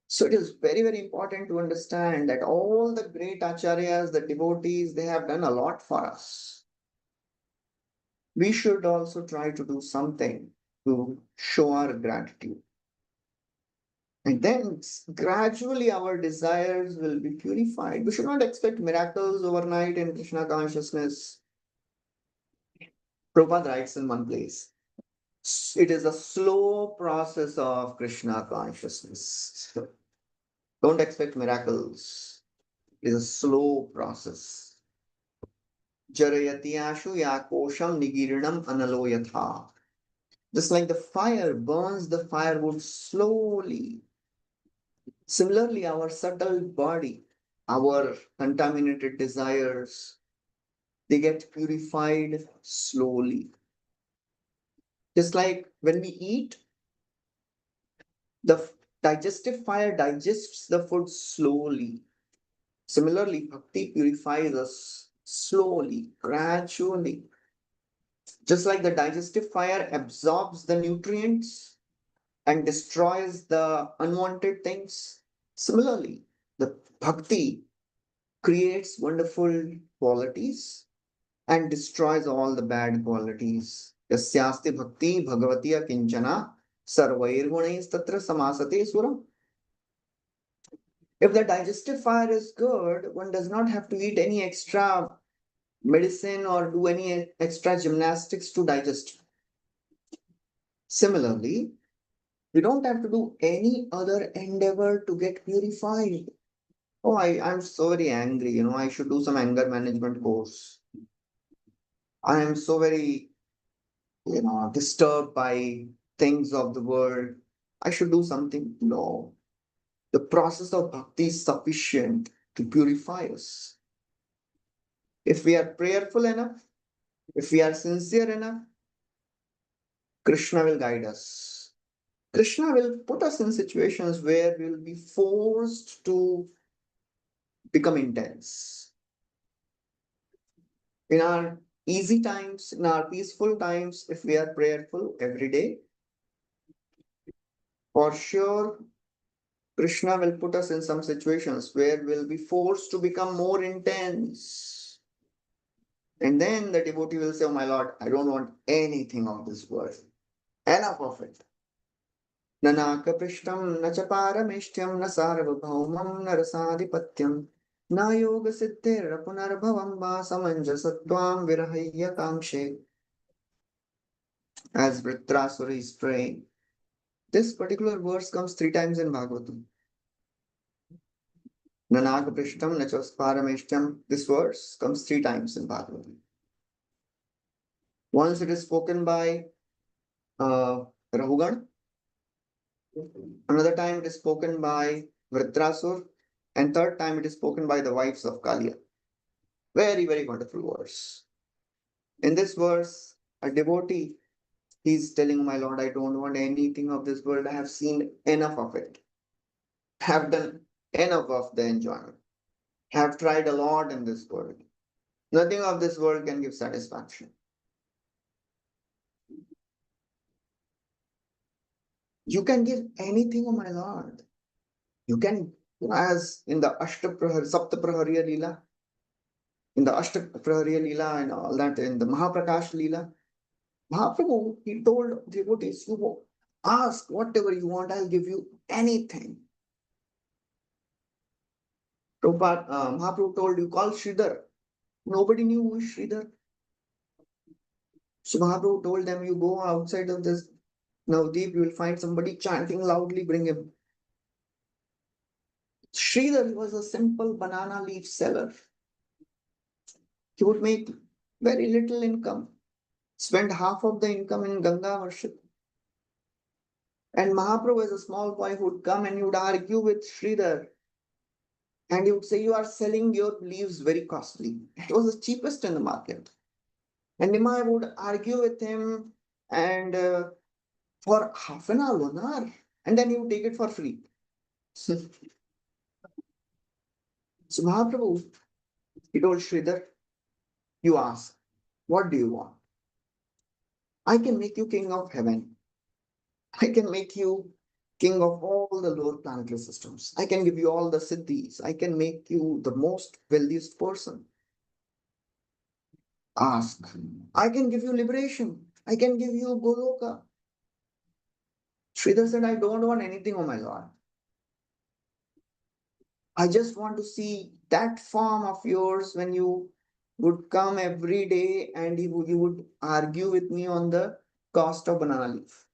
So it is very, very important to understand that all the great acharyas, the devotees, they have done a lot for us. We should also try to do something to show our gratitude. And then gradually our desires will be purified. We should not expect miracles overnight in Krishna consciousness. Prabhupada writes in one place, it is a slow process of Krishna consciousness. Don't expect miracles. It is a slow process. Jarayatiyashu yakosham nigirinam analoyatha. Just like the fire burns the firewood slowly. Similarly, our subtle body, our contaminated desires, they get purified slowly. Just like when we eat, the digestive fire digests the food slowly. Similarly, bhakti purifies us slowly, gradually. Just like the digestive fire absorbs the nutrients and destroys the unwanted things, similarly, the bhakti creates wonderful qualities and destroys all the bad qualities. Yasyasti bhakti bhagavatiya kinchana sarvair gunais tatra samasate suram. If the digestive fire is good, one does not have to eat any extra medicine or do any extra gymnastics to digest. Similarly, we don't have to do any other endeavor to get purified. Oh, I'm so very angry, I should do some anger management course. I am so very, disturbed by things of the world. I should do something. No. The process of bhakti is sufficient to purify us. If we are prayerful enough, if we are sincere enough, Krishna will guide us. Krishna will put us in situations where we will be forced to become intense. In our easy times, in our peaceful times, if we are prayerful every day, for sure, Krishna will put us in some situations where we'll be forced to become more intense. And then the devotee will say, oh my Lord, I don't want anything of this world. Enough of it. Nanakapishtam na chaparamishtyam na sarvabhaumam na rasadipatyam na yoga siddhir punarbhavam va samanjasatvam virahaya kamshe. As Vritrasura is praying, this particular verse comes 3 times in Bhagavatam. Nanakapishtam na chaparamishtyam. This verse comes 3 times in Bhagavatam. Once it is spoken by Rahugan, another time it is spoken by Vritrasur, and third time it is spoken by the wives of Kaliya. Very, very wonderful verse. In this verse, a devotee, he's telling, my Lord, I don't want anything of this world. I have seen enough of it. Have done enough of the enjoyment. Have tried a lot in this world. Nothing of this world can give satisfaction. You can give anything, oh my Lord. You can, as in the Saptaprahariya Leela, in the Ashtaprahariya Leela and all that, in the Mahaprakash Leela, Mahaprabhu, he told devotees, you ask whatever you want, I'll give you anything. Mahaprabhu told you, call Sridhar. Nobody knew who is Sridhar. So Mahaprabhu told them, you go outside of this Navdeep, you will find somebody chanting loudly, bring him. Sridhar was a simple banana leaf seller. He would make very little income, spend half of the income in Ganga worship. And Mahaprabhu, as a small boy, would come and he would argue with Sridhar. And he would say, you are selling your leaves very costly. It was the cheapest in the market. And Nimai would argue with him and for half an hour, 1 hour, and then he would take it for free. So Mahaprabhu, he told Sridhar, you ask, what do you want? I can make you king of heaven. I can make you king of all the lower planetary systems. I can give you all the siddhis. I can make you the most wealthiest person. Ask. I can give you liberation. I can give you Goloka. Sridhar said, I don't want anything, oh my Lord. I just want to see that form of yours when you would come every day and you would argue with me on the cost of banana leaf.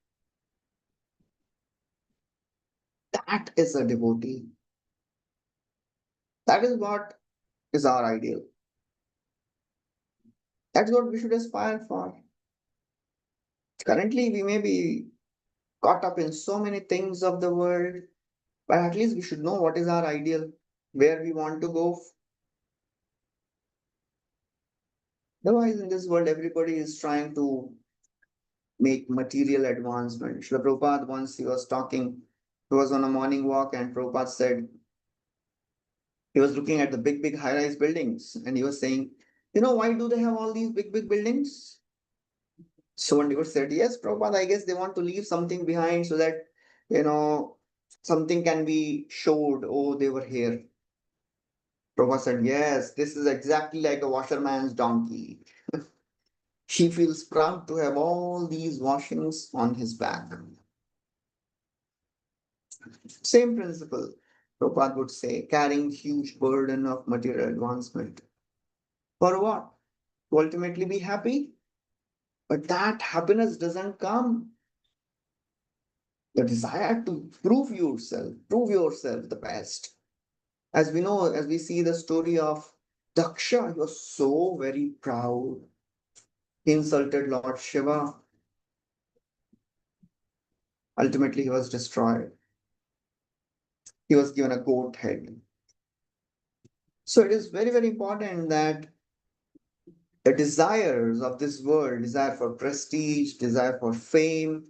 That is a devotee. That is what is our ideal. That's what we should aspire for. Currently, we may be caught up in so many things of the world, but at least we should know what is our ideal, where we want to go. Otherwise, in this world, everybody is trying to make material advancement. Srila Prabhupada, once he was talking, he was on a morning walk, and Prabhupada said, he was looking at the big, big high-rise buildings, and he was saying, you know, why do they have all these big, big buildings? So one devotee said, yes, Prabhupada, I guess they want to leave something behind so that, something can be showed, oh, they were here. Prabhupada said, yes, this is exactly like a washerman's donkey. He feels proud to have all these washings on his back. Same principle, Prabhupada would say, carrying huge burden of material advancement. For what? To ultimately be happy? But that happiness doesn't come. The desire to prove yourself the best. As we know, as we see the story of Daksha, he was so very proud. He insulted Lord Shiva. Ultimately, he was destroyed. He was given a goat head. So it is very, very important that the desires of this world, desire for prestige, desire for fame,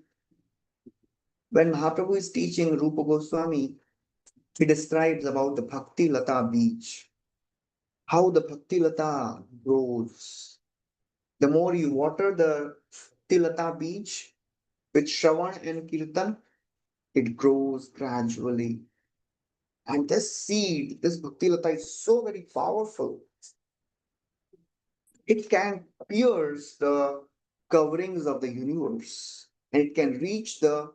When Mahaprabhu is teaching Rupa Goswami, he describes about the Bhakti Lata beach, how the Bhakti Lata grows. The more you water the Bhakti Lata beach with Shravan and Kirtan, it grows gradually. And this seed, this Bhakti Lata is so very powerful. It can pierce the coverings of the universe and it can reach the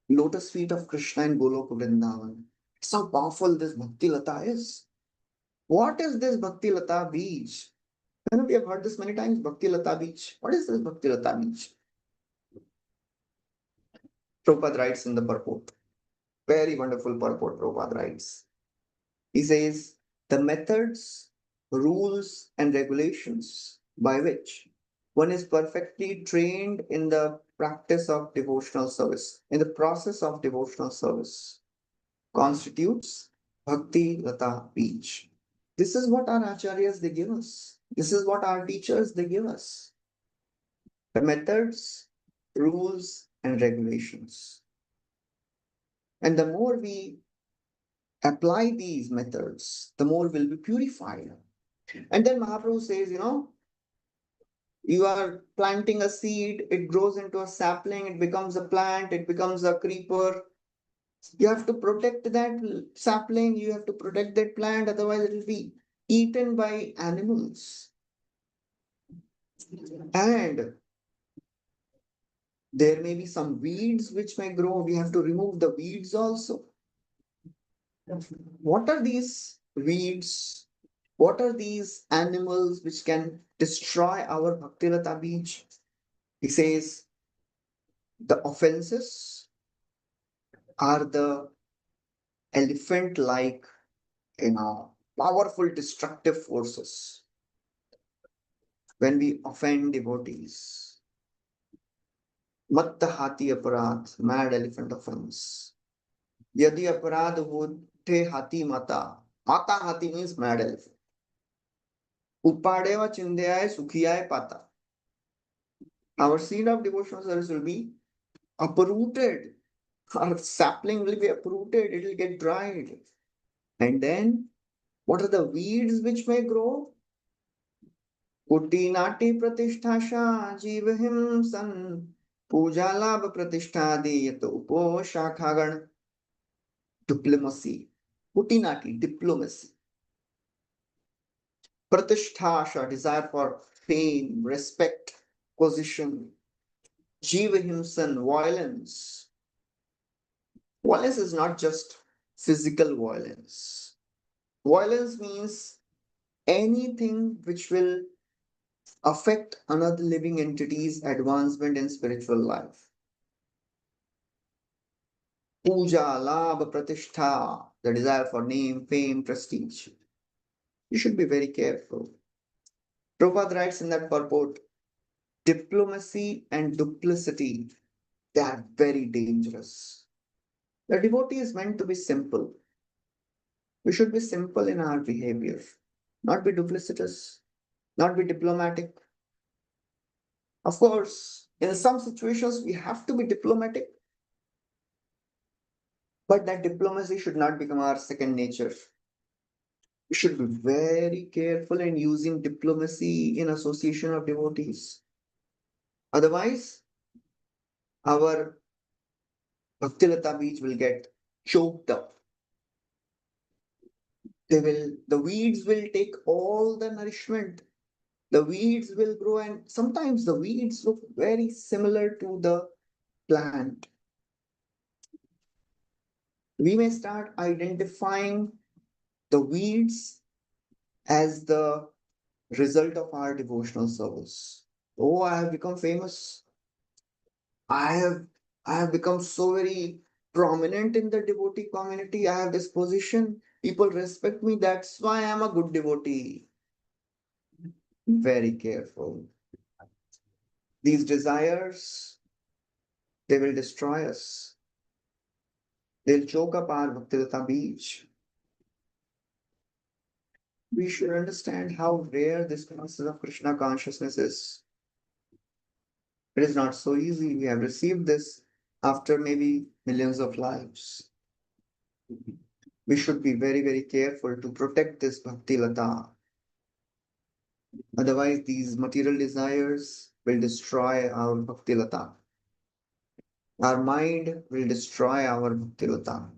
lotus feet of Krishna in Goloka Vrindavan. It's how powerful this Bhakti Lata is. What is this Bhakti Lata beach? You know, we have heard this many times, Bhakti Lata beach. What is this Bhakti Lata beach? Prabhupada writes in the purport. Very wonderful purport Prabhupada writes. He says, the methods, rules, and regulations by which one is perfectly trained in the practice of devotional service, in the process of devotional service, constitutes Bhakti Lata Beach. This is what our acharyas they give us. This is what our teachers they give us. The methods, rules, and regulations. And the more we apply these methods, the more we'll be purified. And then Mahaprabhu says, you know, you are planting a seed, it grows into a sapling, it becomes a plant, it becomes a creeper. You have to protect that sapling, you have to protect that plant, otherwise it will be eaten by animals. And there may be some weeds which may grow, we have to remove the weeds also. What are these weeds? What are these animals which can destroy our Bhaktilata beach? He says, the offenses are the elephant-like, powerful destructive forces. When we offend devotees, matta hati aparadh, mad elephant offense. Yadi aparadh hote hati mata. Mata hati means mad elephant. Upadeva chindyaye sukhiyaye pata. Our seed of devotional service will be uprooted. Our sapling will be uprooted. It will get dried. And then, what are the weeds which may grow? Kuti nati pratisthasha jivahim san puja labh pratisthadi yato upo shakhagan. Diplomacy. Kuti nati, diplomacy. Pratisthasha, desire for fame, respect, position. Jivahimsan, violence. Violence is not just physical violence. Violence means anything which will affect another living entity's advancement in spiritual life. Puja, labh, pratishtha, the desire for name, fame, prestige. You should be very careful. Prabhupada writes in that purport, diplomacy and duplicity, they are very dangerous. The devotee is meant to be simple. We should be simple in our behavior, not be duplicitous, not be diplomatic. Of course, in some situations, we have to be diplomatic, but that diplomacy should not become our second nature. We should be very careful in using diplomacy in association of devotees. Otherwise, our Bhaktilata beach will get choked up. The weeds will take all the nourishment. The weeds will grow, and sometimes the weeds look very similar to the plant. We may start identifying the weeds as the result of our devotional service. Oh, I have become famous. I have become so very prominent in the devotee community. I have this position. People respect me. That's why I'm a good devotee. Very careful. These desires, they will destroy us. They'll choke up our Bhaktilata beach. We should understand how rare this process of Krishna consciousness is. It is not so easy. We have received this after maybe millions of lives. We should be very, very careful to protect this Bhakti Lata. Otherwise, these material desires will destroy our Bhakti Lata. Our mind will destroy our Bhakti Lata.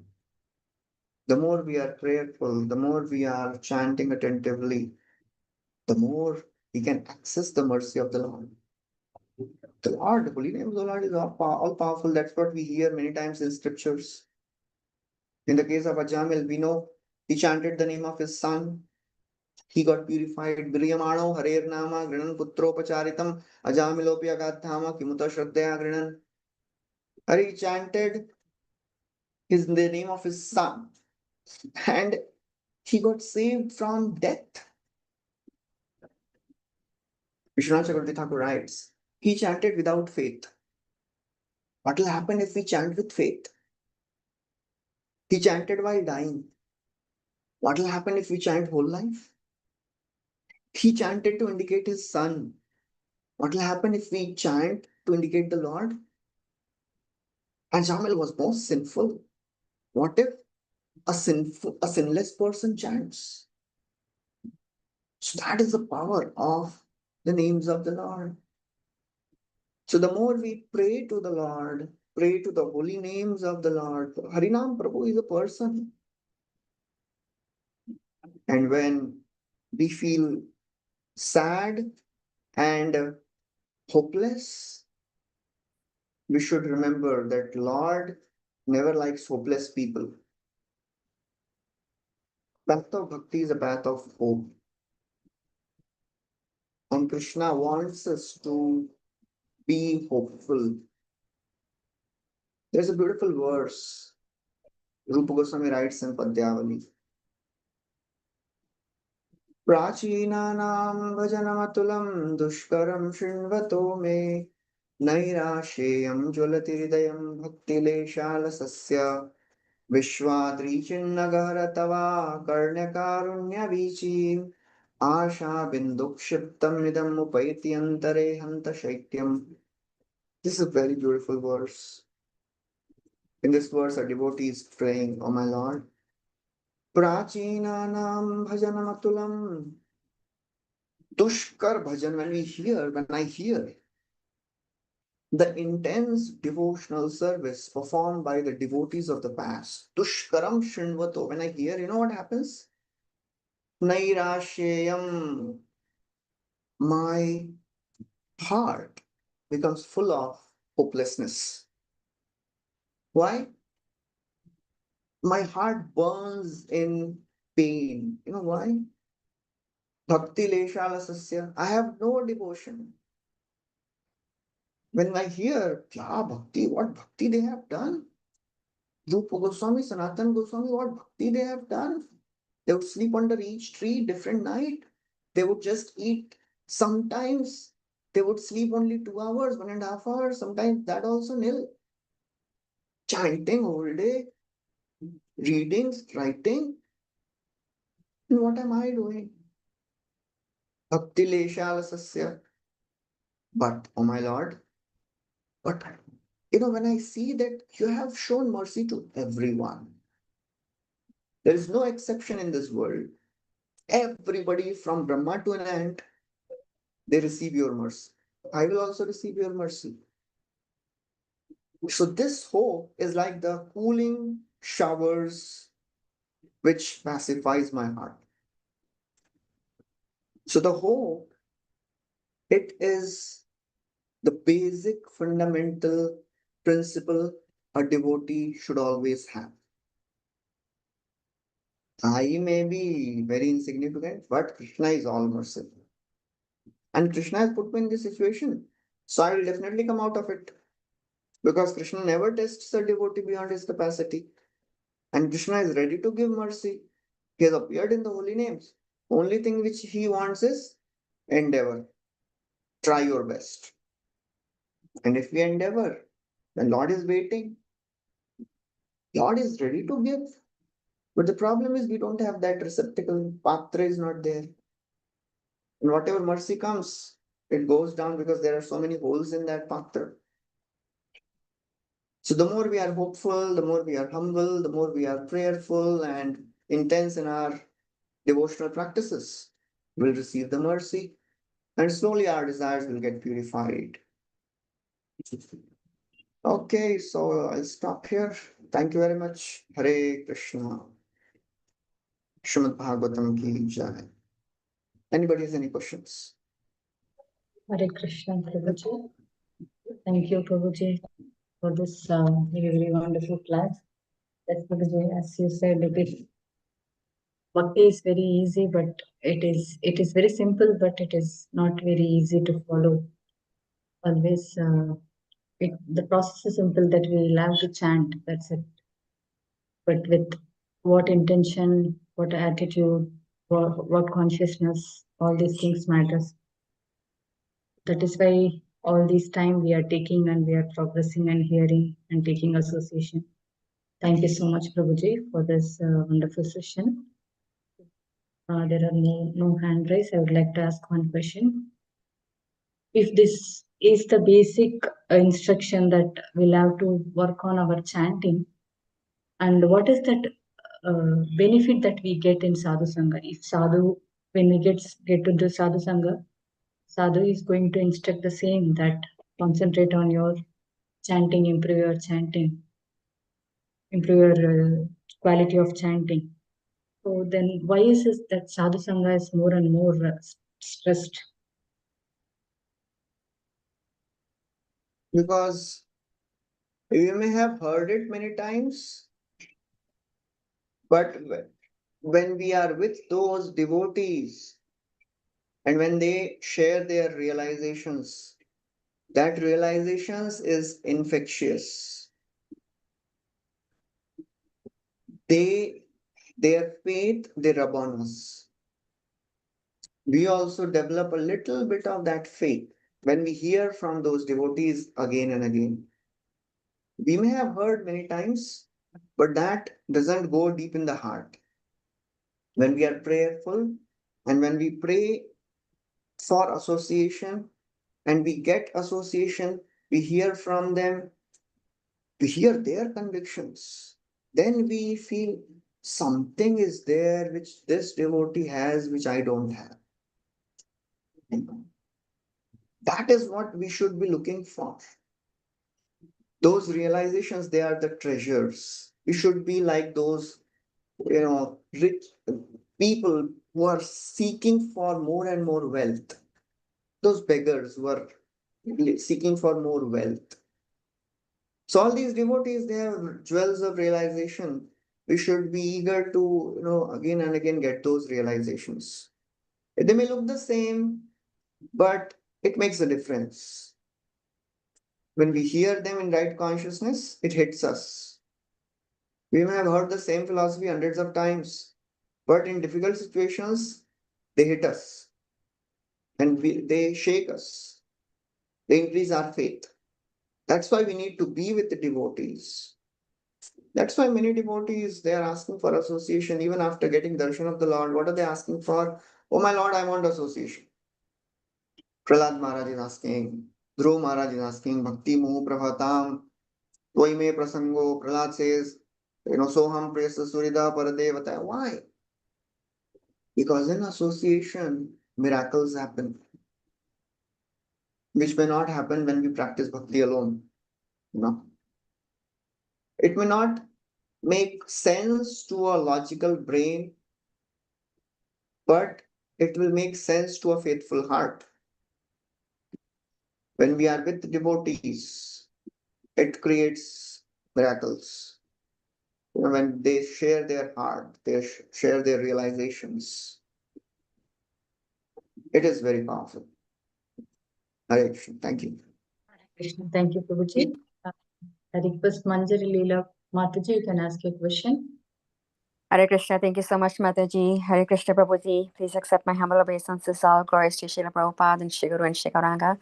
The more we are prayerful, the more we are chanting attentively, the more we can access the mercy of the Lord. The Lord, the holy name of the Lord is all powerful. That's what we hear many times in scriptures. In the case of Ajamil, we know he chanted the name of his son. He got purified. Griyamano Harer Nama Grinan Putropacharitam Ajamilopi Agathama Kimuta Shraddhaya Grinan. He chanted the name of his son and he got saved from death. Vishwanath Chakravarti Thakur writes, he chanted without faith. What will happen if we chant with faith? He chanted while dying. What will happen if we chant whole life? He chanted to indicate his son. What will happen if we chant to indicate the Lord? And Jamil was most sinful. What if a sinless person chants? So that is the power of the names of the Lord. So the more we pray to the Lord, pray to the holy names of the Lord. Harinam Prabhu is a person. And when we feel sad and hopeless, we should remember that Lord never likes hopeless people. Path of bhakti is a path of hope. And Krishna wants us to be hopeful. There's a beautiful verse Rupa Goswami writes in Padyavali. Prachinanam bhajanamatulam dushkaram shinvato me nairasheyam jwalatiridayam bhaktileshalasasya Vishwadrichinnagara tava karnyakarunya vichim Asha bindukshiptam nidam upaiti antare hanta shaityam. This is a very beautiful verse. In this verse, a devotee is praying, "Oh my Lord, prachinanam bhajanamatulam." Dushkar bhajan, when I hear the intense devotional service performed by the devotees of the past, Dushkaram Shinvato, when I hear, you know what happens? Nairashayam, my heart becomes full of hopelessness. Why? My heart burns in pain. You know why? Bhakti leshala sasya. I have no devotion. When I hear, bhakti, what bhakti they have done? Rupa Goswami, Sanatan Goswami, what bhakti they have done? They would sleep under each tree, different night. They would just eat. Sometimes they would sleep only 2 hours, 1.5 hours. Sometimes that also nil. Chanting all day, reading, writing. And what am I doing? Bhakti leshala sasya. But, oh my Lord, but when I see that you have shown mercy to everyone, there is no exception in this world. Everybody from Brahma to an ant, they receive your mercy. I will also receive your mercy. So this hope is like the cooling showers which pacifies my heart. So the hope, it is the basic fundamental principle a devotee should always have. I may be very insignificant, but Krishna is all merciful. And Krishna has put me in this situation. So I will definitely come out of it. Because Krishna never tests a devotee beyond his capacity. And Krishna is ready to give mercy. He has appeared in the holy names. Only thing which he wants is endeavor. Try your best. And if we endeavor, the Lord is waiting. Lord is ready to give. But the problem is we don't have that receptacle. Patra is not there. And whatever mercy comes, it goes down because there are so many holes in that patra. So the more we are hopeful, the more we are humble, the more we are prayerful and intense in our devotional practices, we'll receive the mercy, and slowly our desires will get purified. Okay, so I'll stop here. Thank you very much. Hare Krishna. Srimad Bhagavatam ki jai. Anybody has any questions? Hare Krishna, Prabhuji. Thank you, Prabhuji, for this very wonderful class. That's Prabhuji, as you said, bhakti is very easy, but it is very simple, but it is not very easy to follow. Always, the process is simple that we love to chant. That's it. But with what intention, what attitude, what consciousness, all these things matters. That is why all this time we are taking and we are progressing and hearing and taking association. Thank you so much, Prabhuji, for this wonderful session. There are no hand raised. I would like to ask one question. If this is the basic instruction that we'll have to work on our chanting, and what is that benefit that we get in sadhu sangha? If sadhu, when we get to the sadhu sangha, sadhu is going to instruct the same, that concentrate on your chanting, improve your chanting, improve your quality of chanting. So then why is it that sadhu sangha is more and more stressed? Because you may have heard it many times, but when we are with those devotees and when they share their realizations, that realizations is infectious. Their faith, they rub on us. We also develop a little bit of that faith when we hear from those devotees again and again. We may have heard many times, but that doesn't go deep in the heart. When we are prayerful and when we pray for association and we get association, we hear from them, we hear their convictions, then we feel something is there which this devotee has, which I don't have. That is what we should be looking for. Those realizations, they are the treasures. We should be like those, rich people who are seeking for more and more wealth. Those beggars who are seeking for more wealth. So all these devotees, they have jewels of realization. We should be eager to, again and again get those realizations. They may look the same, but it makes a difference. When we hear them in right consciousness, it hits us. We may have heard the same philosophy hundreds of times, but in difficult situations, they hit us and they shake us. They increase our faith. That's why we need to be with the devotees. That's why many devotees, they are asking for association even after getting darshan of the Lord. What are they asking for? Oh my Lord, I want association. Prahlad Maharaj is asking, Dhruv Maharaj is asking, Bhakti Muhu Prabhatam, Toime Prasango. Prahlad says, Soham Presa Surida Paradevata. Why? Because in association, miracles happen, which may not happen when we practice bhakti alone. It may not make sense to a logical brain, but it will make sense to a faithful heart. When we are with devotees, it creates miracles. When they share their heart, they share their realizations. It is very powerful. Hare Krishna. Thank you. Krishna, thank you, Prabhuji. I request Manjari Leela Mataji, you can ask your question. Hare Krishna, thank you so much, Mataji. Hare Krishna, Prabhuji. Please accept my humble obeisances. All glories to Srila Prabhupada and Shri Guru and Shri Gauranga.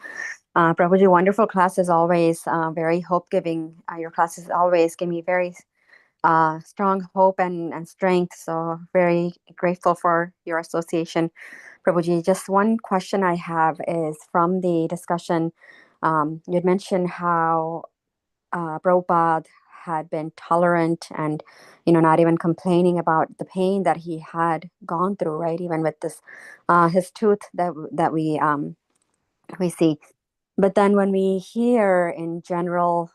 Prabhuji, wonderful class as always, very hope-giving. Your classes always give me very strong hope and strength. So very grateful for your association. Prabhuji, just one question I have is from the discussion, you had mentioned how Prabhupada had been tolerant and, not even complaining about the pain that he had gone through, right? Even with this, his tooth that we see. But then when we hear in general,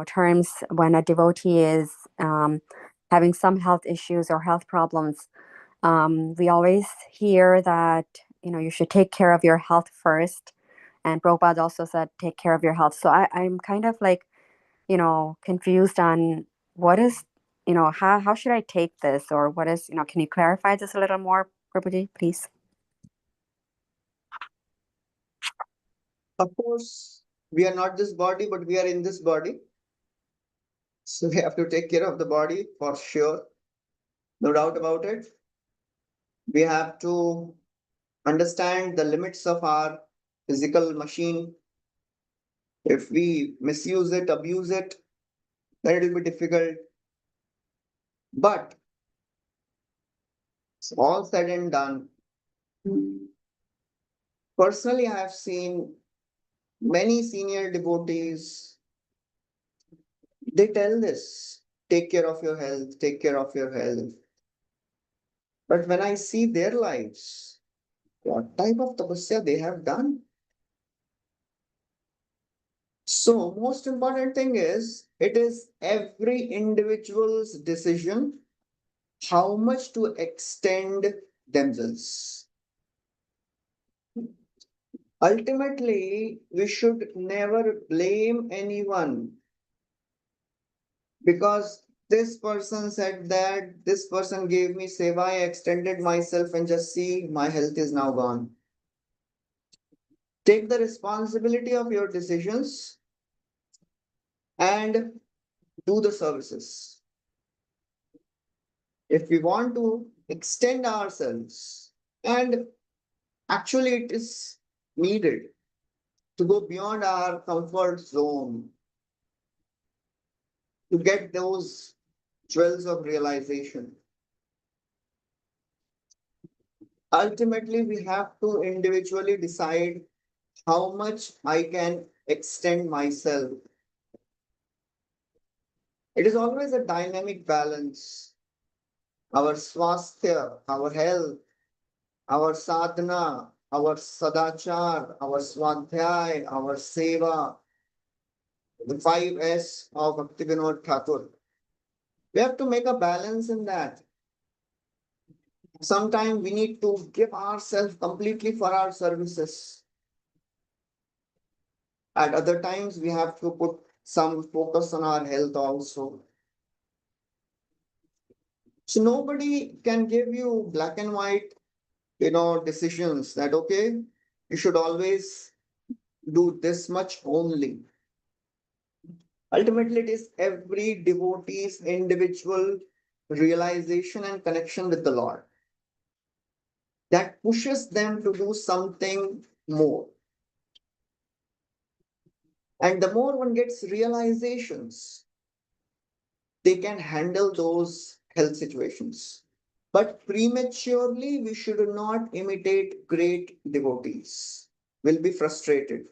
terms, when a devotee is having some health issues or health problems, we always hear that, you should take care of your health first. And Prabhupada also said, take care of your health. So I'm kind of like, confused on what is, how should I take this, or what is, can you clarify this a little more, Prabhuji, please? Of course, we are not this body, but we are in this body. So we have to take care of the body for sure. No doubt about it. We have to understand the limits of our physical machine. If we misuse it, abuse it, then it will be difficult. But it's all said and done. Personally, I have seen many senior devotees, they tell this, take care of your health, take care of your health. But when I see their lives, what type of tapasya they have done? So most important thing is, it is every individual's decision how much to extend themselves. Ultimately, we should never blame anyone because this person said that, this person gave me seva, I extended myself, and just see, my health is now gone. Take the responsibility of your decisions and do the services. If we want to extend ourselves, and actually it is needed to go beyond our comfort zone to get those jewels of realization. Ultimately, we have to individually decide how much I can extend myself. It is always a dynamic balance. Our swasthya, our health, our sadhana, our sadachar, our swadhyay, our seva, the 5S of Bhaktivinoda Thakur. We have to make a balance in that. Sometimes we need to give ourselves completely for our services. At other times, we have to put some focus on our health also. So nobody can give you black and white, decisions that, okay, you should always do this much only. Ultimately, it is every devotee's individual realization and connection with the Lord that pushes them to do something more. And the more one gets realizations, they can handle those health situations. But prematurely, we should not imitate great devotees. We'll be frustrated.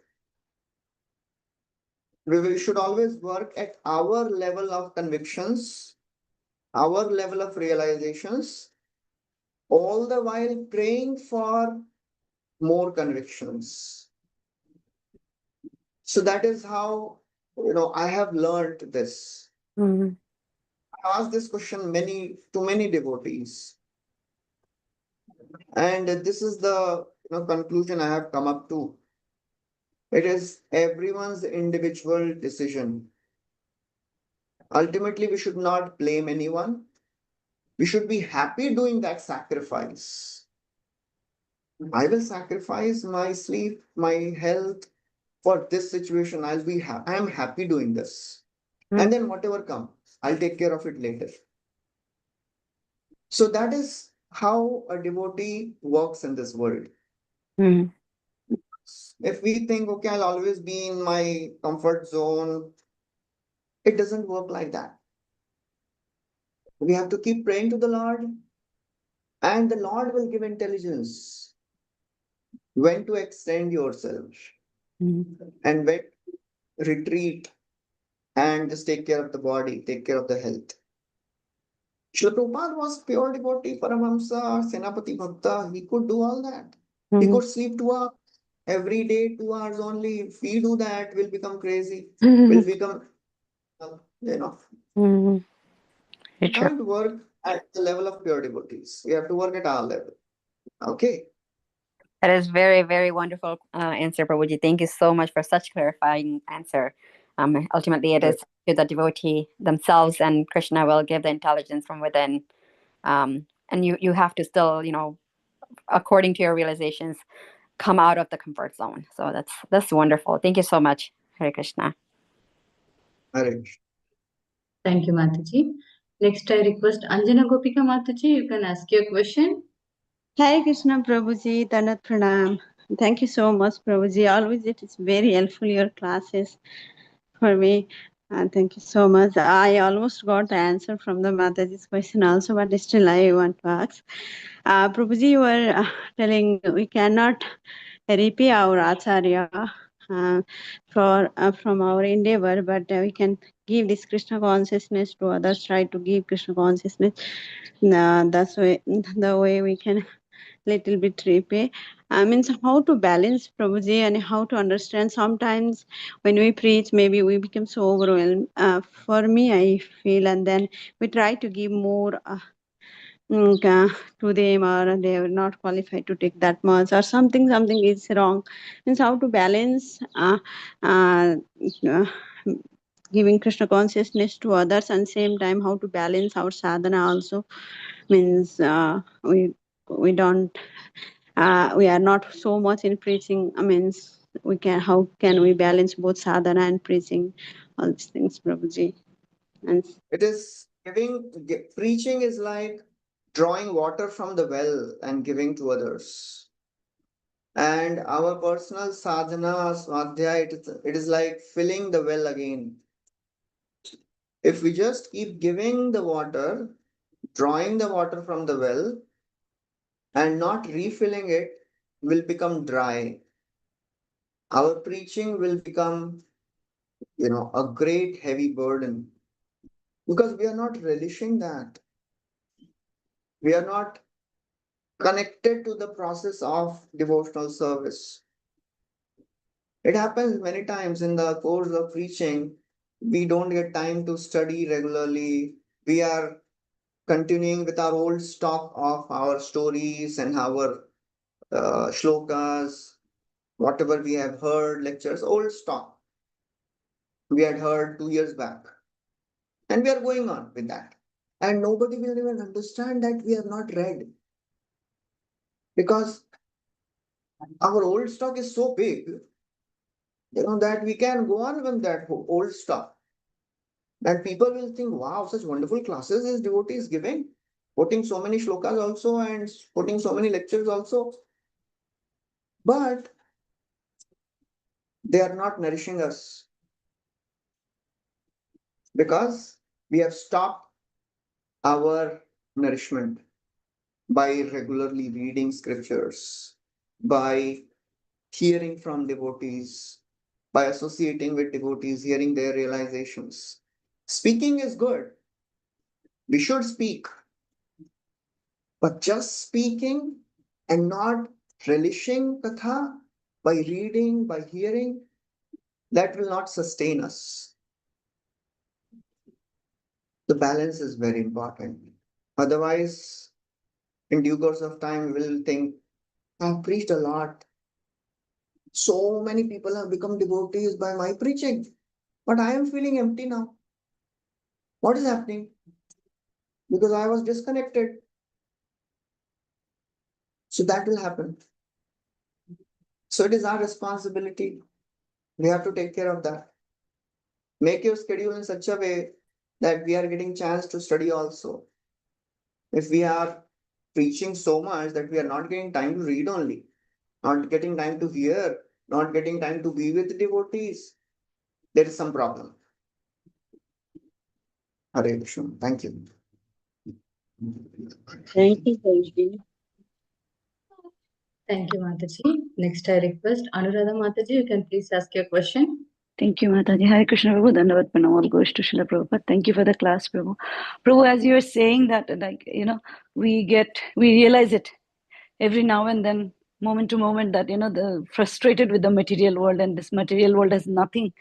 We should always work at our level of convictions, our level of realizations, all the while praying for more convictions. So that is how, I have learned this. Mm-hmm. I asked this question to many devotees. And this is the conclusion I have come up to. It is everyone's individual decision. Ultimately, we should not blame anyone. We should be happy doing that sacrifice. I will sacrifice my sleep, my health for this situation. I am happy doing this. And then whatever comes, I'll take care of it later. So that is how a devotee works in this world. If we think, okay, I'll always be in my comfort zone, it doesn't work like that. We have to keep praying to the Lord, and the Lord will give intelligence when to extend yourself and when to retreat and just take care of the body, take care of the health. Srila Prabhupada was pure devotee, Paramahamsa, Senapati Bhakta. He could do all that. He could sleep 2 hours every day, 2 hours only. If we do that, we'll become crazy. We'll become, you know. We can't work at the level of pure devotees. We have to work at our level. Okay. That is very, very wonderful answer, Prabhuji. Thank you so much for such clarifying answer. Ultimately, it is to the devotee themselves, and Krishna will give the intelligence from within. And you have to still, according to your realizations, come out of the comfort zone. So that's wonderful. Thank you so much, Hare Krishna. Hare. Thank you, Mataji. Next, I request Anjana Gopika Mataji. You can ask your question. Hare Krishna Prabhuji, Danat Pranam. Thank you so much, Prabhuji. Always it is very helpful, your classes for me. Thank you so much. I almost got the answer from the Mataji's question also, but still I want to ask. Prabhuji, you were telling we cannot repay our Acharya from our endeavor, but we can give this Krishna consciousness to others, try to give Krishna consciousness. That's the way we can little bit repay. Means how to balance, Prabhuji, and how to understand. Sometimes when we preach, maybe we become so overwhelmed. For me, I feel, and then we try to give more to them, or they are not qualified to take that much, or something is wrong. Means how to balance giving Krishna consciousness to others, and same time how to balance our sadhana also. Means we don't we are not so much in preaching. How can we balance both sadhana and preaching, all these things, Prabhuji? And it is preaching is like drawing water from the well and giving to others. And our personal sadhana, swadhyaya, it is like filling the well again. If we just keep giving the water, drawing the water from the well, and not refilling it, will become dry. Our preaching will become, a great heavy burden, because we are not relishing that. We are not connected to the process of devotional service. It happens many times in the course of preaching. We don't get time to study regularly. We are continuing with our old stock of our stories and our shlokas, whatever we have heard, lectures, old stock we had heard 2 years back. And we are going on with that. And nobody will even understand that we have not read. Because our old stock is so big, that we can go on with that old stock. And people will think, wow, such wonderful classes is devotees giving, putting so many shlokas also and putting so many lectures also. But they are not nourishing us, because we have stopped our nourishment by regularly reading scriptures, by hearing from devotees, by associating with devotees, hearing their realizations. Speaking is good. We should speak. But just speaking and not relishing katha, by reading, by hearing, that will not sustain us. The balance is very important. Otherwise, in due course of time, we will think, I've preached a lot. So many people have become devotees by my preaching, but I am feeling empty now. What is happening? Because I was disconnected. So that will happen. So it is our responsibility. We have to take care of that. Make your schedule in such a way that we are getting chance to study also. If we are preaching so much that we are not getting time to read only, not getting time to hear, not getting time to be with devotees, there is some problem. Hare Krishna. Thank you. thank you, Prabhuji. Thank you, Mataji. Next, I request Anuradha Mataji. You can please ask your question. Thank you, Mataji. Hare Krishna, Prabhu. Dandavat Pranam. All goes to Srila Prabhupada. Thank you for the class, Prabhu. Prabhu, as you were saying that, like, we realize it every now and then, moment to moment, that, the frustrated with the material world, and this material world has nothing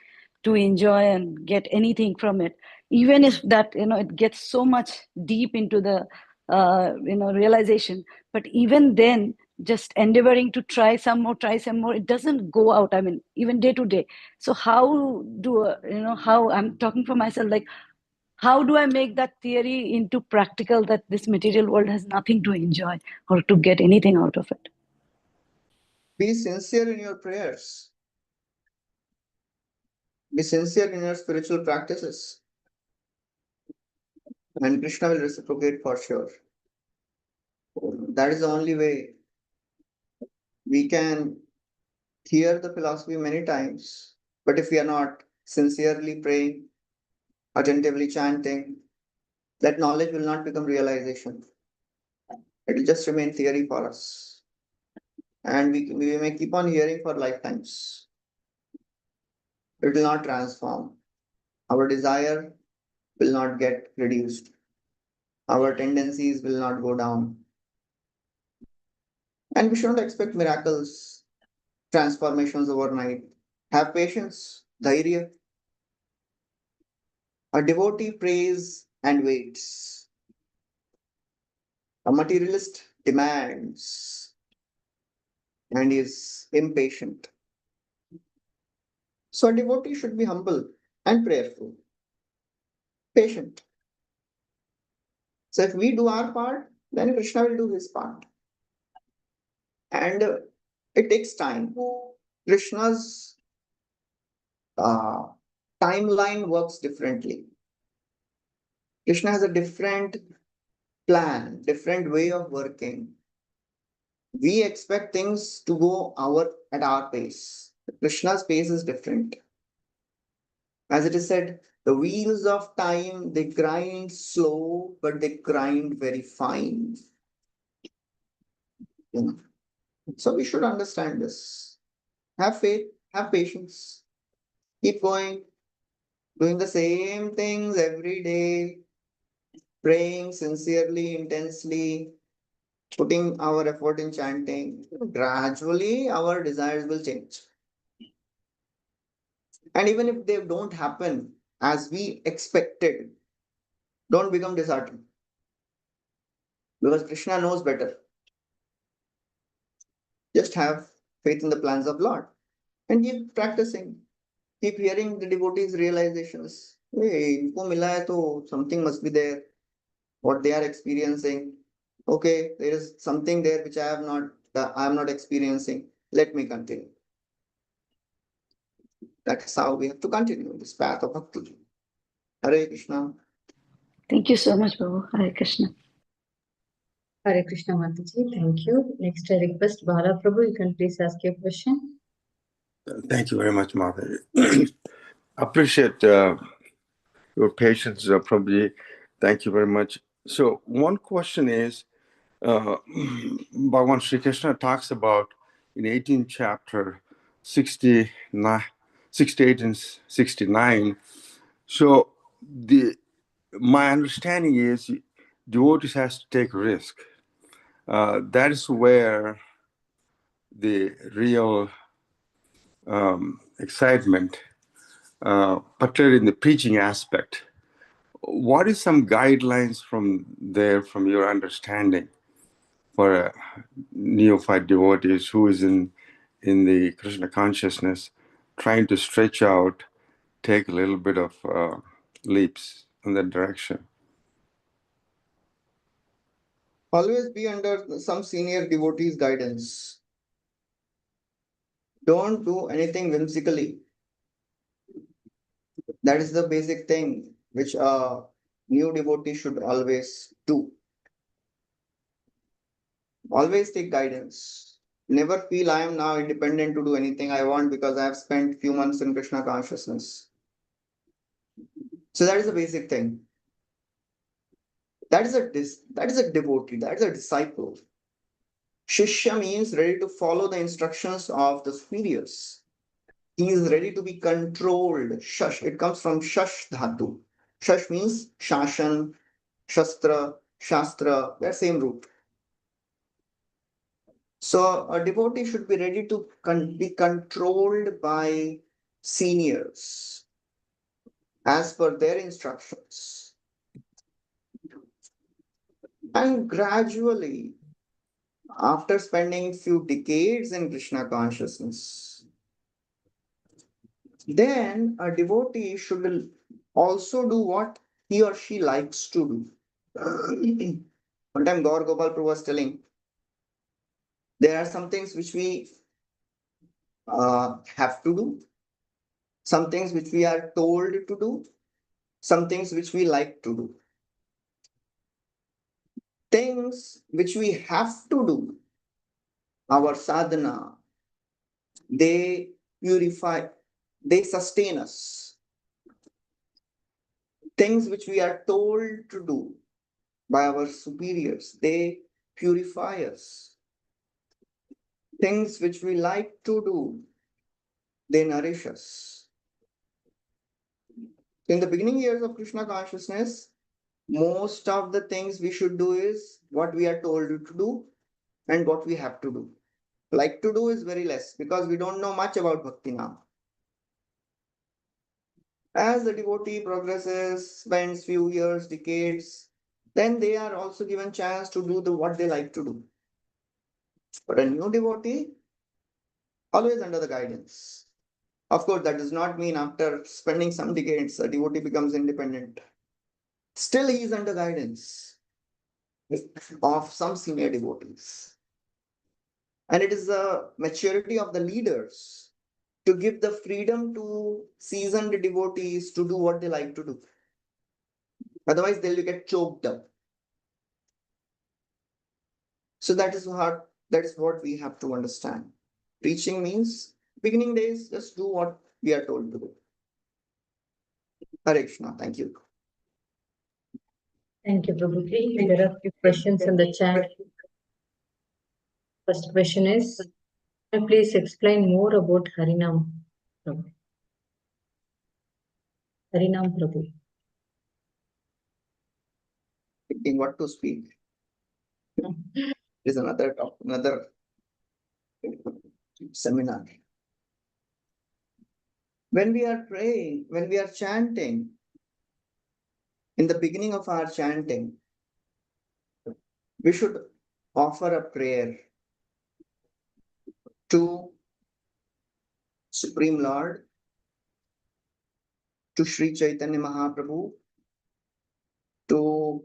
to enjoy and get anything from it. Even if that, it gets so much deep into the, realization, but even then, just endeavoring to try some more, it doesn't go out. I mean, even day to day. So how I'm talking for myself, like, how do I make that theory into practical, that this material world has nothing to enjoy or to get anything out of it? Be sincere in your prayers. Be sincere in your spiritual practices. And Krishna will reciprocate for sure. That is the only way. We can hear the philosophy many times, but if we are not sincerely praying, attentively chanting, that knowledge will not become realization. It will just remain theory for us. And we may keep on hearing for lifetimes. It will not transform. Our desire will not get reduced. Our tendencies will not go down. And we shouldn't expect miracles, transformations overnight. Have patience, dhairya. A devotee prays and waits. A materialist demands and is impatient. So a devotee should be humble and prayerful, patient. So if we do our part, then Krishna will do his part. And it takes time. Krishna's timeline works differently. Krishna has a different plan, different way of working. We expect things to go at our pace. Krishna's pace is different. As it is said, the wheels of time, they grind slow, but they grind very fine. So we should understand this. Have faith, have patience. Keep going, doing the same things every day, praying sincerely, intensely, putting our effort in chanting. Gradually, our desires will change. And even if they don't happen as we expected, don't become disheartened. Because Krishna knows better. Just have faith in the plans of Lord and keep practicing. Keep hearing the devotees' realizations. Hey, inko mila hai to something must be there. What they are experiencing. Okay, there is something there which I am not experiencing. Let me continue. That is how we have to continue this path of bhakti. Hare Krishna. Thank you so much, Prabhu. Hare Krishna. Hare Krishna Mataji, thank you. Next, I request Bala Prabhu, you can please ask your question. Thank you very much, Mataji. Appreciate your patience, Prabhuji. Thank you very much. So one question is, Bhagavan Sri Krishna talks about in 18th chapter 69, 68 and 69. So my understanding is devotees has to take risk. That is where the real excitement, particularly in the preaching aspect. What is some guidelines from your understanding, for a neophyte devotees who is in the Krishna consciousness, trying to stretch out, take a little bit of leaps in that direction? Always be under some senior devotee's guidance. Don't do anything whimsically. That is the basic thing which a new devotee should always do. Always take guidance. Never feel I am now independent to do anything I want because I have spent few months in Krishna consciousness. So that is the basic thing. That is a devotee, that is a disciple. Shishya means ready to follow the instructions of the superiors. He is ready to be controlled. Shash, it comes from shash dhatu. Shash means shashan, shastra, shastra, that same root. So a devotee should be ready to be controlled by seniors as per their instructions. And gradually, after spending few decades in Krishna consciousness, then a devotee should also do what he or she likes to do. One time Gaur Gopal Prabhu was telling, there are some things which we have to do, some things which we are told to do, some things which we like to do. Things which we have to do, our sadhana, they purify, they sustain us. Things which we are told to do by our superiors, they purify us. Things which we like to do, they nourish us. In the beginning years of Krishna consciousness, most of the things we should do is what we are told to do and what we have to do. Like to do is very less because we don't know much about Bhakti now. As the devotee progresses, spends few years, decades, then they are also given chance to do what they like to do. But a new devotee, always under the guidance. Of course, that does not mean after spending some decades, a devotee becomes independent. Still, he is under guidance of some senior devotees. And it is the maturity of the leaders to give the freedom to seasoned devotees to do what they like to do. Otherwise, they'll get choked up. So that is what we have to understand. Preaching means beginning days, just do what we are told to do. Hare Krishna. Thank you. Thank you, Prabhuji. There are a few questions in the chat. First question is, can you please explain more about Harinam Prabhu? Harinam Prabhu. Thinking what to speak. Is another talk, another seminar. When we are praying, when we are chanting, in the beginning of our chanting, we should offer a prayer to Supreme Lord, to Sri Chaitanya Mahaprabhu, to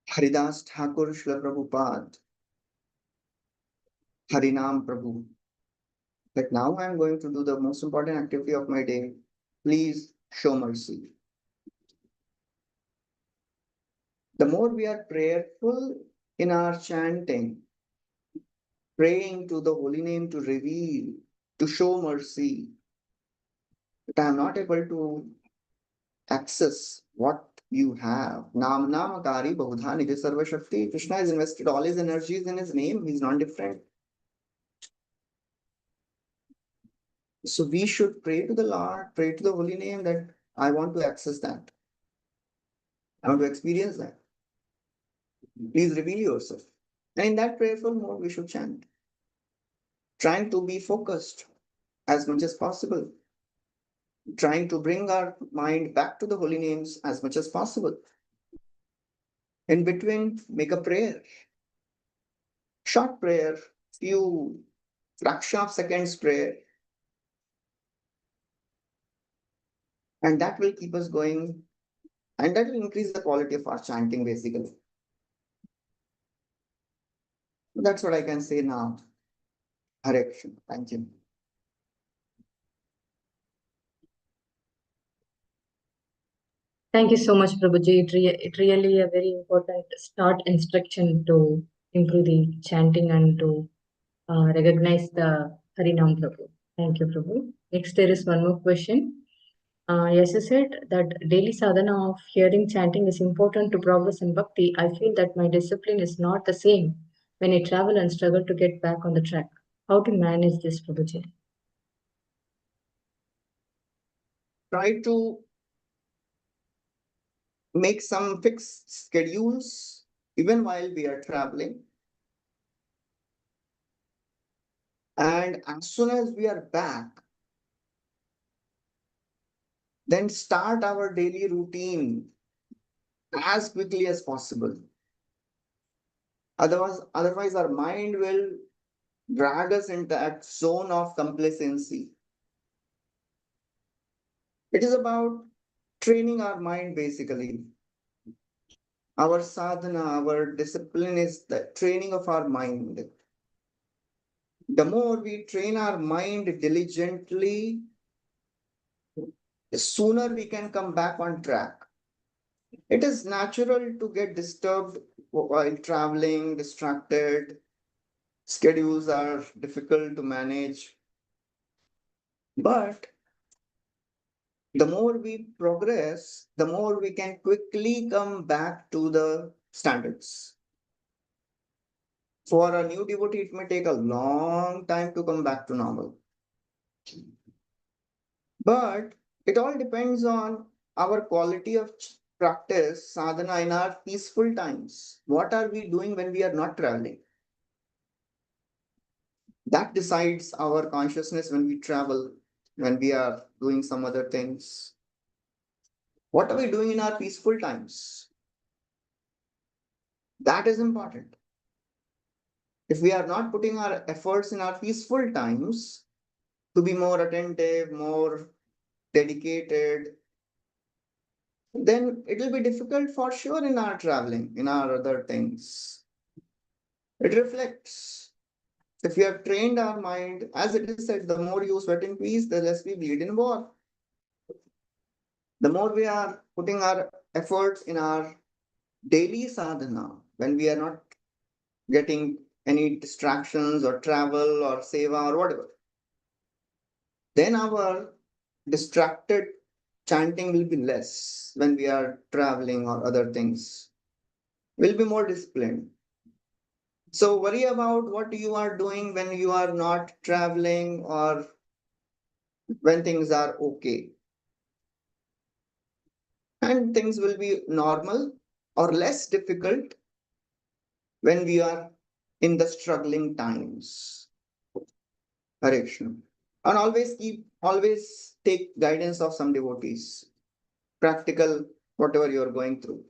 Haridas Thakur Srila Prabhupada, Harinam Prabhu. But now I am going to do the most important activity of my day. Please show mercy. The more we are prayerful in our chanting, praying to the holy name to reveal, to show mercy, but I am not able to access what you have. Nam Namakari Bahudha Nija Sarva Shakti. Krishna has invested all his energies in his name. He's not different. So we should pray to the Lord, pray to the holy name that I want to access that. I want to experience that. Please reveal yourself. And in that prayerful mode, we should chant. Trying to be focused as much as possible. Trying to bring our mind back to the holy names as much as possible. In between, make a prayer. Short prayer, few fraction of seconds prayer. And that will keep us going. And that will increase the quality of our chanting basically. That's what I can say now. Hare Krishna. Thank you. Thank you so much, Prabhuji. It really a very important start instruction to improve the chanting and to recognize the Harinam Prabhu. Thank you, Prabhu. Next, there is one more question. Yes, you said that daily sadhana of hearing chanting is important to progress in bhakti. I feel that my discipline is not the same when I travel and struggle to get back on the track. How to manage this, Prabhuji? try to make some fixed schedules even while we are traveling. And as soon as we are back, then start our daily routine as quickly as possible. Otherwise our mind will drag us into that zone of complacency. It is about training our mind basically. Our sadhana, our discipline is the training of our mind. The more we train our mind diligently, the sooner we can come back on track. It is natural to get disturbed while traveling, distracted. Schedules are difficult to manage. But the more we progress, the more we can quickly come back to the standards. For a new devotee, it may take a long time to come back to normal. But it all depends on our quality of practice, sadhana, in our peaceful times. What are we doing when we are not traveling? That decides our consciousness when we travel, when we are doing some other things. What are we doing in our peaceful times? That is important. If we are not putting our efforts in our peaceful times to be more attentive, more dedicated, then it will be difficult for sure in our traveling, in our other things. It reflects. If we have trained our mind, as it is said, the more you sweat in peace, the less we bleed in war. The more we are putting our efforts in our daily sadhana, when we are not getting any distractions or travel or seva or whatever, then our distracted chanting will be less when we are traveling or other things. We'll be more disciplined. So worry about what you are doing when you are not traveling or when things are okay. And things will be normal or less difficult when we are in the struggling times. Hare Krishna. And always take guidance of some devotees. Practical, whatever you are going through.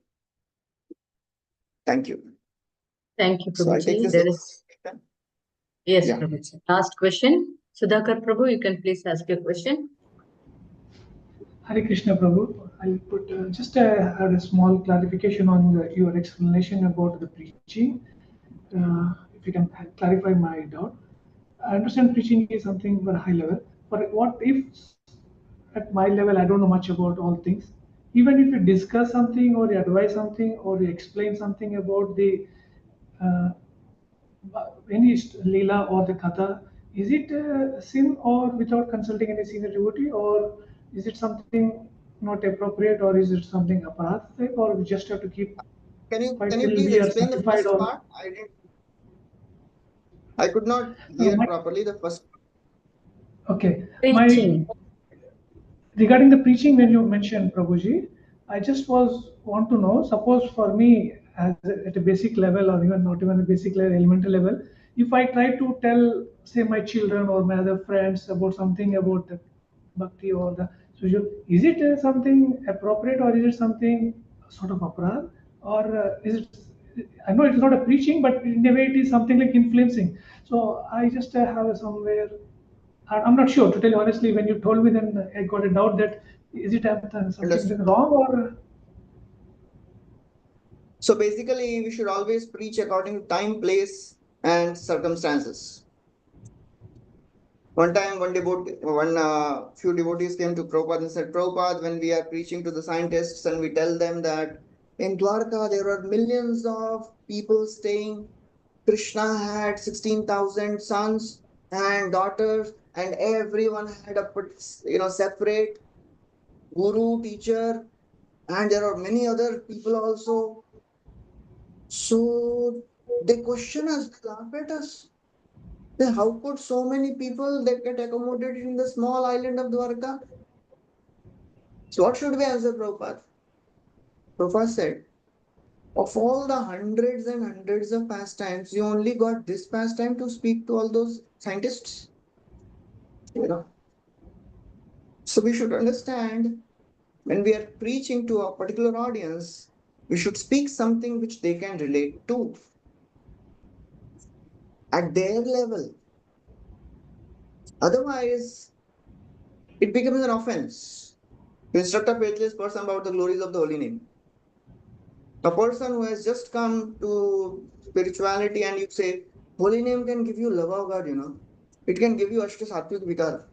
Thank you. Thank you, So I take Prabhuji. this. There is, yes, Yeah. Prabhuji. Last question. Sudhakar Prabhu, you can please ask your question. Hare Krishna Prabhu. I'll put just add a small clarification on your explanation about the preaching. If you can clarify my doubt. I understand preaching is something very high level, but what if at my level I don't know much about all things? Even if you discuss something or you advise something or you explain something about the uh, any Leela or the Katha, is it a sin or without consulting any senior devotee, or is it something not appropriate, or is it something aparadh, or we just have to keep Can you quiet till please we are explain the satisfied? first Or part? I could not hear my, properly the first. okay, my Preaching. regarding the preaching, when you mentioned Prabhuji, I just want to know. Suppose for me, at a basic level, or even not even a basic level, elemental level, if I try to tell, say, my children or my other friends about something about the bhakti or the social, is it something appropriate, or is it something sort of aparad, or is it? I know it's not a preaching, but in a way it is something like influencing. So I just have somewhere. I'm not sure, to tell you honestly. When you told me, then I got a doubt that is it something Understood. wrong, or So basically, we should always preach according to time, place, and circumstances. One time, few devotees came to Prabhupada and said, Prabhupada, when we are preaching to the scientists and we tell them that in Dwarka there are millions of people staying, Krishna had 16,000 sons and daughters, and everyone had a separate guru, teacher, and there are many other people also. So they question us, they laugh at us. Then how could so many people that get accommodated in the small island of Dwarka? So what should we answer Prabhupada? Prabhupada said, of all the hundreds and hundreds of pastimes, you only got this pastime to speak to all those scientists? You know. So we should understand, when we are preaching to a particular audience, we should speak something which they can relate to at their level. Otherwise, it becomes an offense to instruct a faithless person about the glories of the holy name. A person who has just come to spirituality and you say, holy name can give you love of God, you know. It can give you Ashta Sattvic Vikar.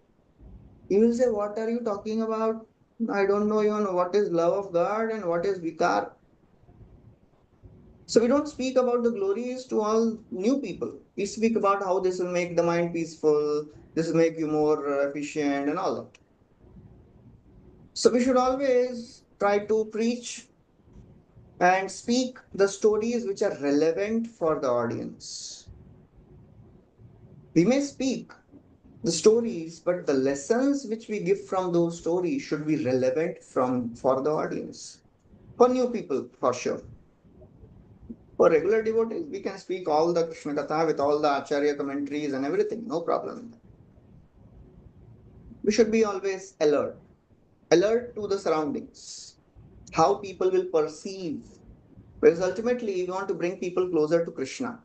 He will say, what are you talking about? I don't know even what is love of God and what is Vikar. So we don't speak about the glories to all new people. We speak about how this will make the mind peaceful, this will make you more efficient and all that. So we should always try to preach and speak the stories which are relevant for the audience. We may speak the stories, but the lessons which we give from those stories should be relevant for the audience. For new people, for sure. For regular devotees, we can speak all the Krishna Katha with all the Acharya commentaries and everything, no problem. We should be always alert to the surroundings, how people will perceive. Because ultimately, we want to bring people closer to Krishna.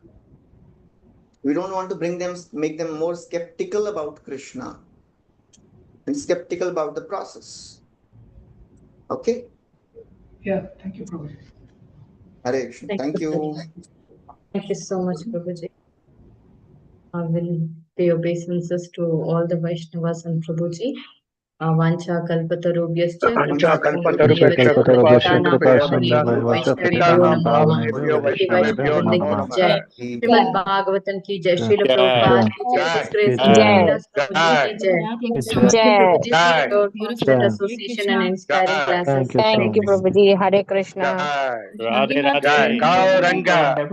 We don't want to make them more skeptical about Krishna and skeptical about the process. Okay? Yeah, thank you, Prabhu. Hare Krishna. Thank you. Thank you so much, Prabhuji. I will pay obeisances to all the Vaishnavas and Prabhuji. Vancha kalpatarubhyascha kalpatarubhyascha Vaishnavibhyo namo namah. Vaishnavibhyo Jai. Srimad Bhagavatam ki Jai. Srila Prabhupada ki Jai. Jesus Christ ki Jai. Vilas Prabhuji ki Jai. Thank you so much, Prabhuji, for your constant association and inspiring classes. Thank you, Prabhuji. Hare Krishna. Radhe Radhe. Gauranga.